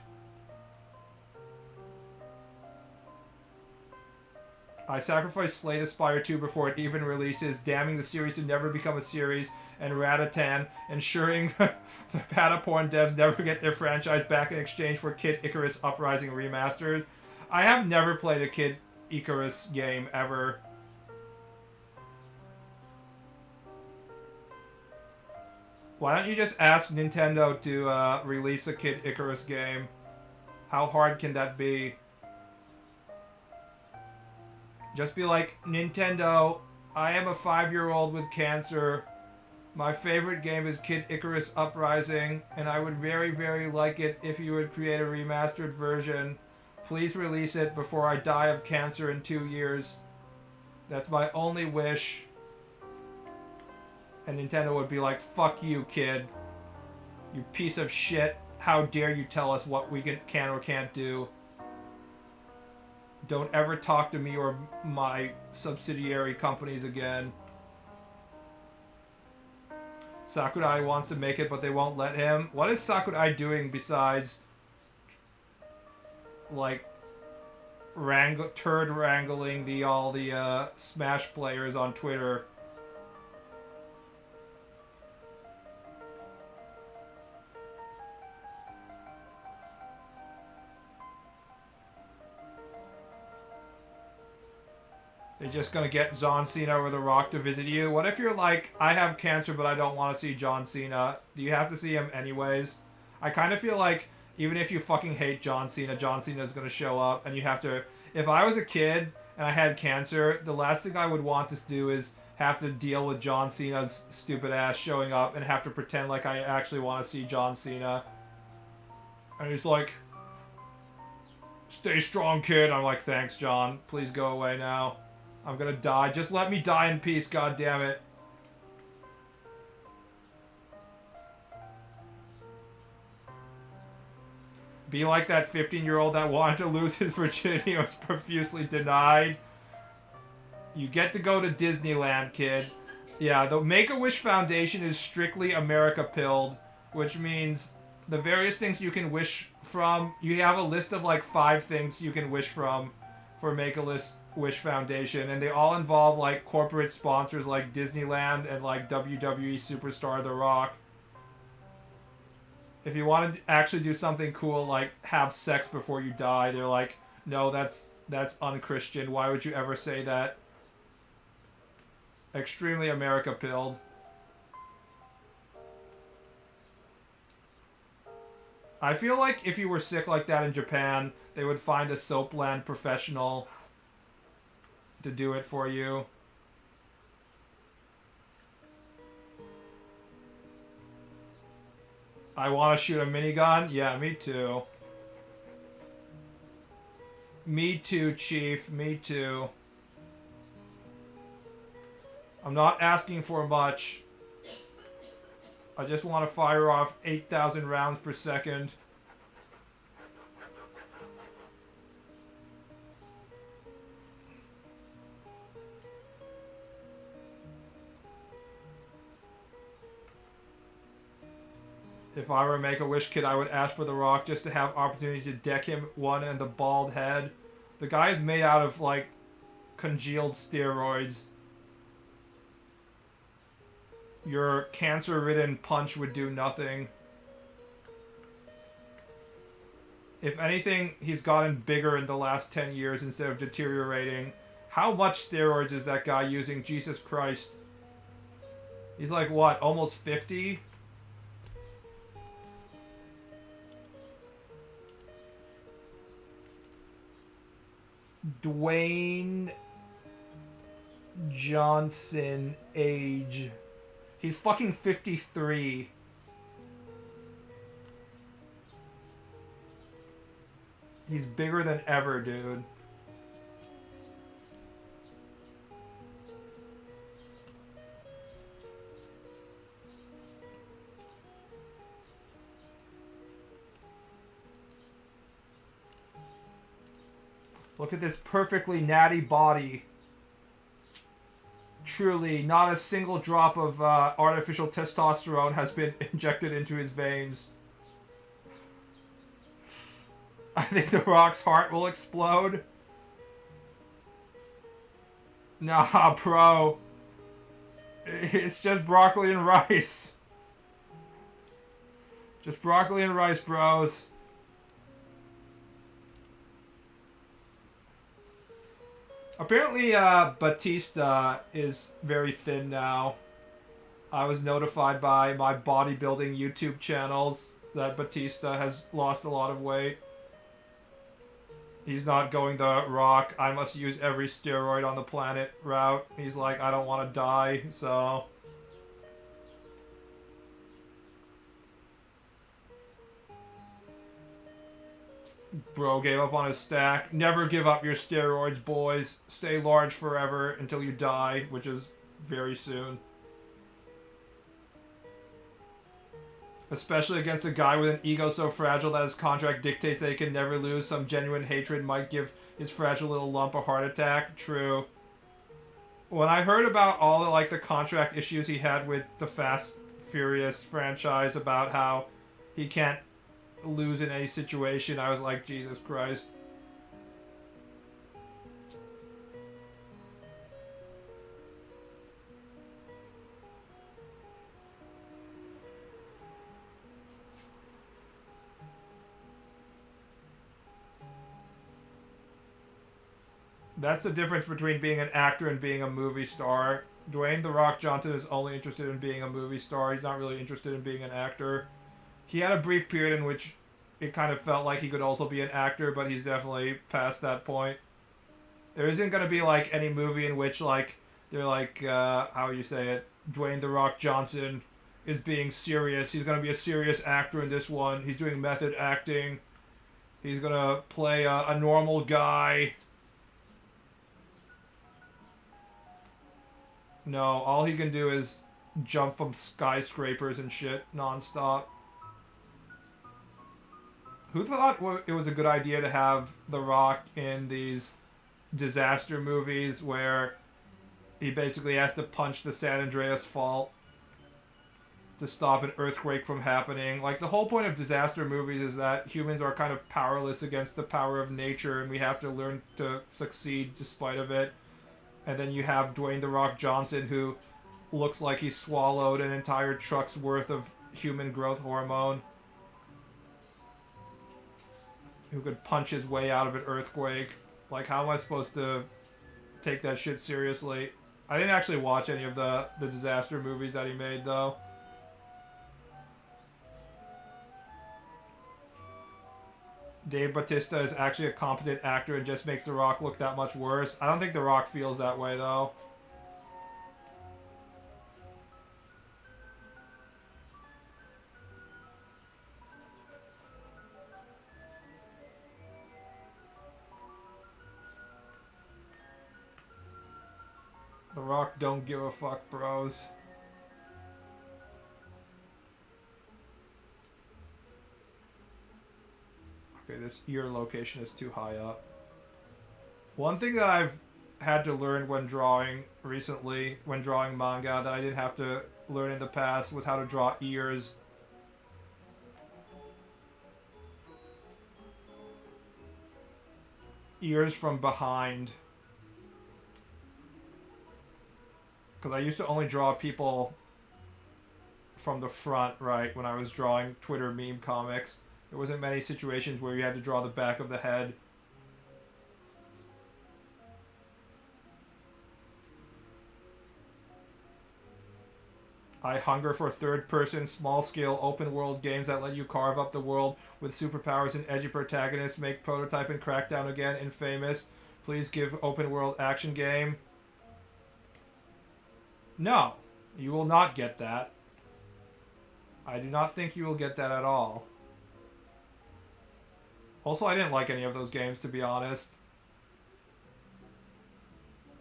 I sacrificed Slay the Spire 2 before it even releases, damning the series to never become a series, and Ratatan, ensuring the Pataporn devs never get their franchise back in exchange for Kid Icarus Uprising remasters. I have never played a Kid Icarus game, ever. Why don't you just ask Nintendo to release a Kid Icarus game? How hard can that be? Just be like, Nintendo, I am a 5-year-old with cancer. My favorite game is Kid Icarus Uprising, and I would very, very like it if you would create a remastered version. Please release it before I die of cancer in 2 years. That's my only wish. And Nintendo would be like, fuck you, kid. You piece of shit. How dare you tell us what we can or can't do. Don't ever talk to me or my subsidiary companies again. Sakurai wants to make it, but they won't let him. What is Sakurai doing besides, like, turd wrangling all the Smash players on Twitter? They're just gonna get John Cena or The Rock to visit you. What if you're like, I have cancer but I don't want to see John Cena? Do you have to see him anyways? I kind of feel like even if you fucking hate John Cena is gonna show up and you have to... If I was a kid and I had cancer, the last thing I would want to do is have to deal with John Cena's stupid ass showing up and have to pretend like I actually want to see John Cena. And he's like, "Stay strong, kid." I'm like, "Thanks, John. Please go away now. I'm gonna die. Just let me die in peace, god damn it." Be like that 15-year-old that wanted to lose his virginity and was profusely denied. You get to go to Disneyland, kid. Yeah, the Make-A-Wish Foundation is strictly America-pilled, which means the various things you can wish from, you have a list of like 5 things you can wish from for Make-A-Wish Foundation, and they all involve like corporate sponsors like Disneyland and like WWE superstar The Rock. If you want to actually do something cool like have sex before you die, they're like, "No, that's unchristian. Why would you ever say that?" Extremely America-pilled. I feel like if you were sick like that in Japan, they would find a Soapland professional to do it for you. I want to shoot a minigun? Yeah, me too. Me too, Chief. Me too. I'm not asking for much. I just want to fire off 8,000 rounds per second. If I were a Make-A-Wish kid, I would ask for The Rock just to have opportunity to deck him one in the bald head. The guy is made out of, like, congealed steroids. Your cancer-ridden punch would do nothing. If anything, he's gotten bigger in the last 10 years instead of deteriorating. How much steroids is that guy using? Jesus Christ. He's like, what, almost 50? Dwayne Johnson age. He's fucking 53. He's bigger than ever, dude. Look at this perfectly natty body. Truly, not a single drop of artificial testosterone has been injected into his veins. I think The Rock's heart will explode. Nah, bro. It's just broccoli and rice. Just broccoli and rice, bros. Apparently, Batista is very thin now. I was notified by my bodybuilding YouTube channels that Batista has lost a lot of weight. He's not going the Rock, I must use every steroid on the planet route. He's like, I don't want to die, so... Bro gave up on his stack. Never give up your steroids, boys. Stay large forever until you die, which is very soon. Especially against a guy with an ego so fragile that his contract dictates that he can never lose. Some genuine hatred might give his fragile little lump a heart attack. True. When I heard about all the, like, the contract issues he had with the Fast Furious franchise, about how he can't lose in any situation, I was like, Jesus Christ. That's the difference between being an actor and being a movie star. Dwayne "The Rock" Johnson is only interested in being a movie star. He's not really interested in being an actor. He had a brief period in which it kind of felt like he could also be an actor, but he's definitely past that point. There isn't going to be, like, any movie in which, like, they're like, how would you say it? Dwayne The Rock Johnson is being serious. He's going to be a serious actor in this one. He's doing method acting. He's going to play a normal guy. No, all he can do is jump from skyscrapers and shit nonstop. Who thought it was a good idea to have The Rock in these disaster movies where he basically has to punch the San Andreas Fault to stop an earthquake from happening? Like, the whole point of disaster movies is that humans are kind of powerless against the power of nature, and we have to learn to succeed despite of it. And then you have Dwayne The Rock Johnson, who looks like he swallowed an entire truck's worth of human growth hormone, who could punch his way out of an earthquake. Like, how am I supposed to take that shit seriously? I didn't actually watch any of the disaster movies that he made, though. Dave Bautista is actually a competent actor and just makes The Rock look that much worse. I don't think The Rock feels that way, though. The Rock don't give a fuck, bros. Okay, this ear location is too high up. One thing that I've had to learn when drawing recently, when drawing manga, that I didn't have to learn in the past, was how to draw ears. Ears from behind. Because I used to only draw people from the front, right, when I was drawing Twitter meme comics. There wasn't many situations where you had to draw the back of the head. I hunger for third-person, small-scale, open-world games that let you carve up the world with superpowers and edgy protagonists. Make Prototype and Crackdown again infamous. Please give open-world action game. No, you will not get that. I do not think you will get that at all. Also, I didn't like any of those games, to be honest.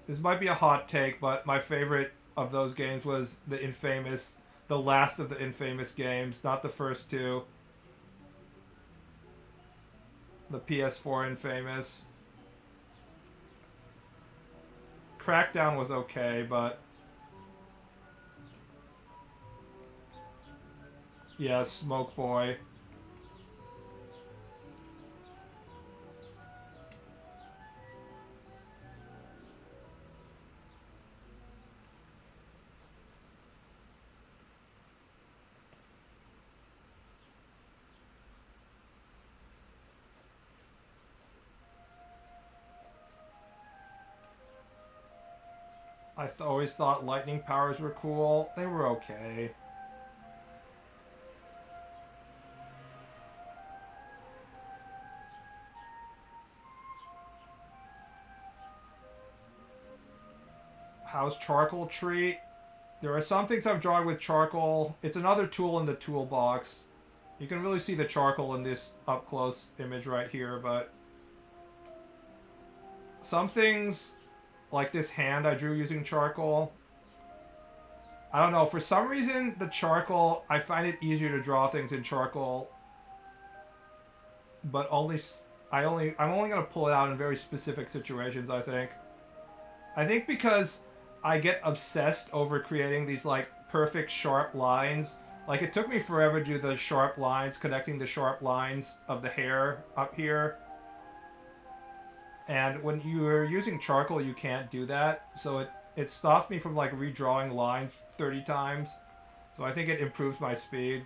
This might be a hot take, but my favorite of those games was the last of the infamous games, not the first two. The PS4 infamous. Crackdown was okay, but yeah, Smoke Boy. I always thought lightning powers were cool. They were okay. How's charcoal treat? There are some things I'm drawing with charcoal. It's another tool in the toolbox. You can really see the charcoal in this up-close image right here, but some things, like this hand I drew using charcoal, I don't know, for some reason the charcoal, I find it easier to draw things in charcoal, but I'm only going to pull it out in very specific situations, I think. I think because I get obsessed over creating these, like, perfect sharp lines. Like, it took me forever to do the sharp lines, connecting the sharp lines of the hair up here. And when you're using charcoal, you can't do that. So it stopped me from, like, redrawing lines 30 times. So I think it improves my speed.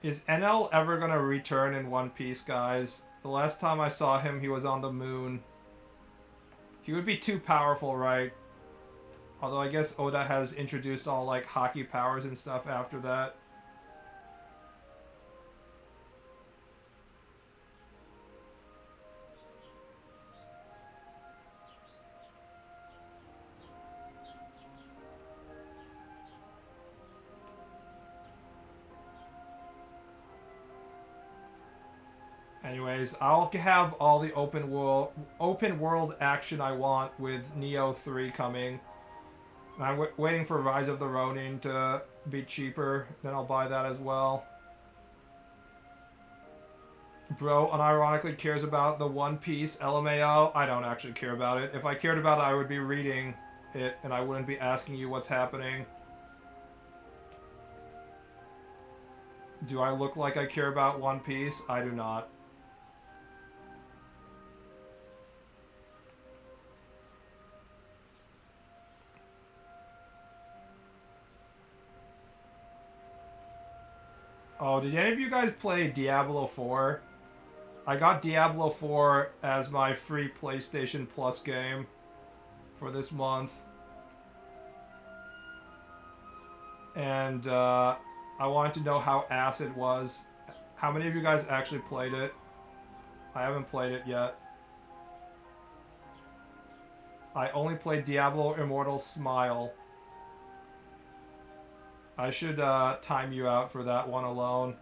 Is NL ever gonna return in One Piece, guys? The last time I saw him, he was on the moon. He would be too powerful, right? Although I guess Oda has introduced all, like, hockey powers and stuff after that. Anyways, I'll have all the open world action I want with Neo 3 coming. I'm waiting for Rise of the Ronin to be cheaper, then I'll buy that as well. Bro unironically cares about the One Piece LMAO. I don't actually care about it. If I cared about it, I would be reading it, and I wouldn't be asking you what's happening. Do I look like I care about One Piece? I do not. Oh, did any of you guys play Diablo 4? I got Diablo 4 as my free PlayStation Plus game for this month. And I wanted to know how ass it was. How many of you guys actually played it? I haven't played it yet. I only played Diablo Immortal Smile. I should time you out for that one alone.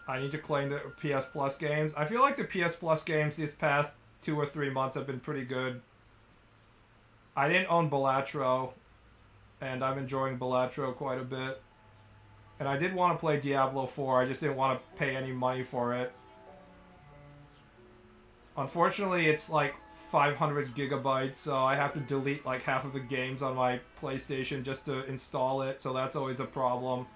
I need to claim the PS Plus games. I feel like the PS Plus games these past 2 or 3 months have been pretty good. I didn't own Balatro, and I'm enjoying Balatro quite a bit. And I did want to play Diablo 4, I just didn't want to pay any money for it. Unfortunately, it's like 500 gigabytes, so I have to delete like half of the games on my PlayStation just to install it, so that's always a problem.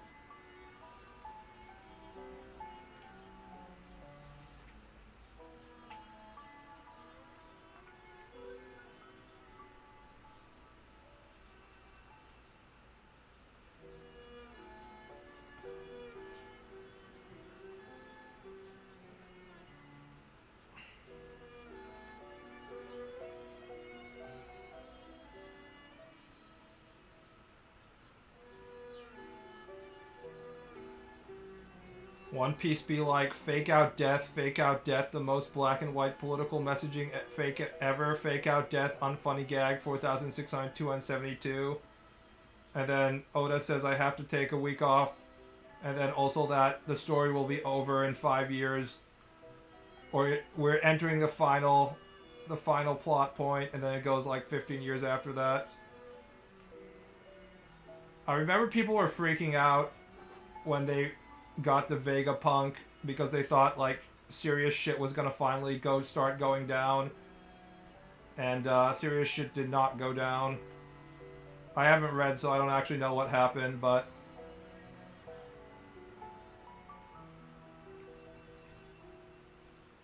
One Piece be like, fake out death, the most black and white political messaging fake ever, fake out death, unfunny gag, 4,672. And then Oda says I have to take a week off. And then also that the story will be over in 5 years. Or we're entering the final plot point, and then it goes like 15 years after that. I remember people were freaking out when they got the Vegapunk because they thought like serious shit was gonna finally start going down, and serious shit did not go down. I haven't read, so I don't actually know what happened, but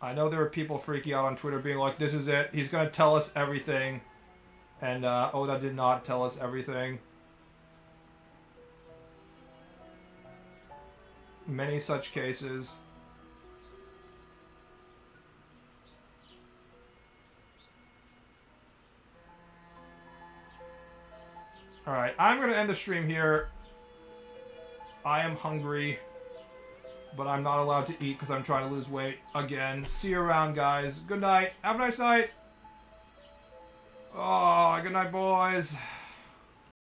I know there were people freaking out on Twitter being like, this is it, he's gonna tell us everything, and Oda did not tell us everything. Many such cases. Alright, I'm going to end the stream here. I am hungry, but I'm not allowed to eat because I'm trying to lose weight again. See you around, guys. Good night. Have a nice night. Oh, good night, boys.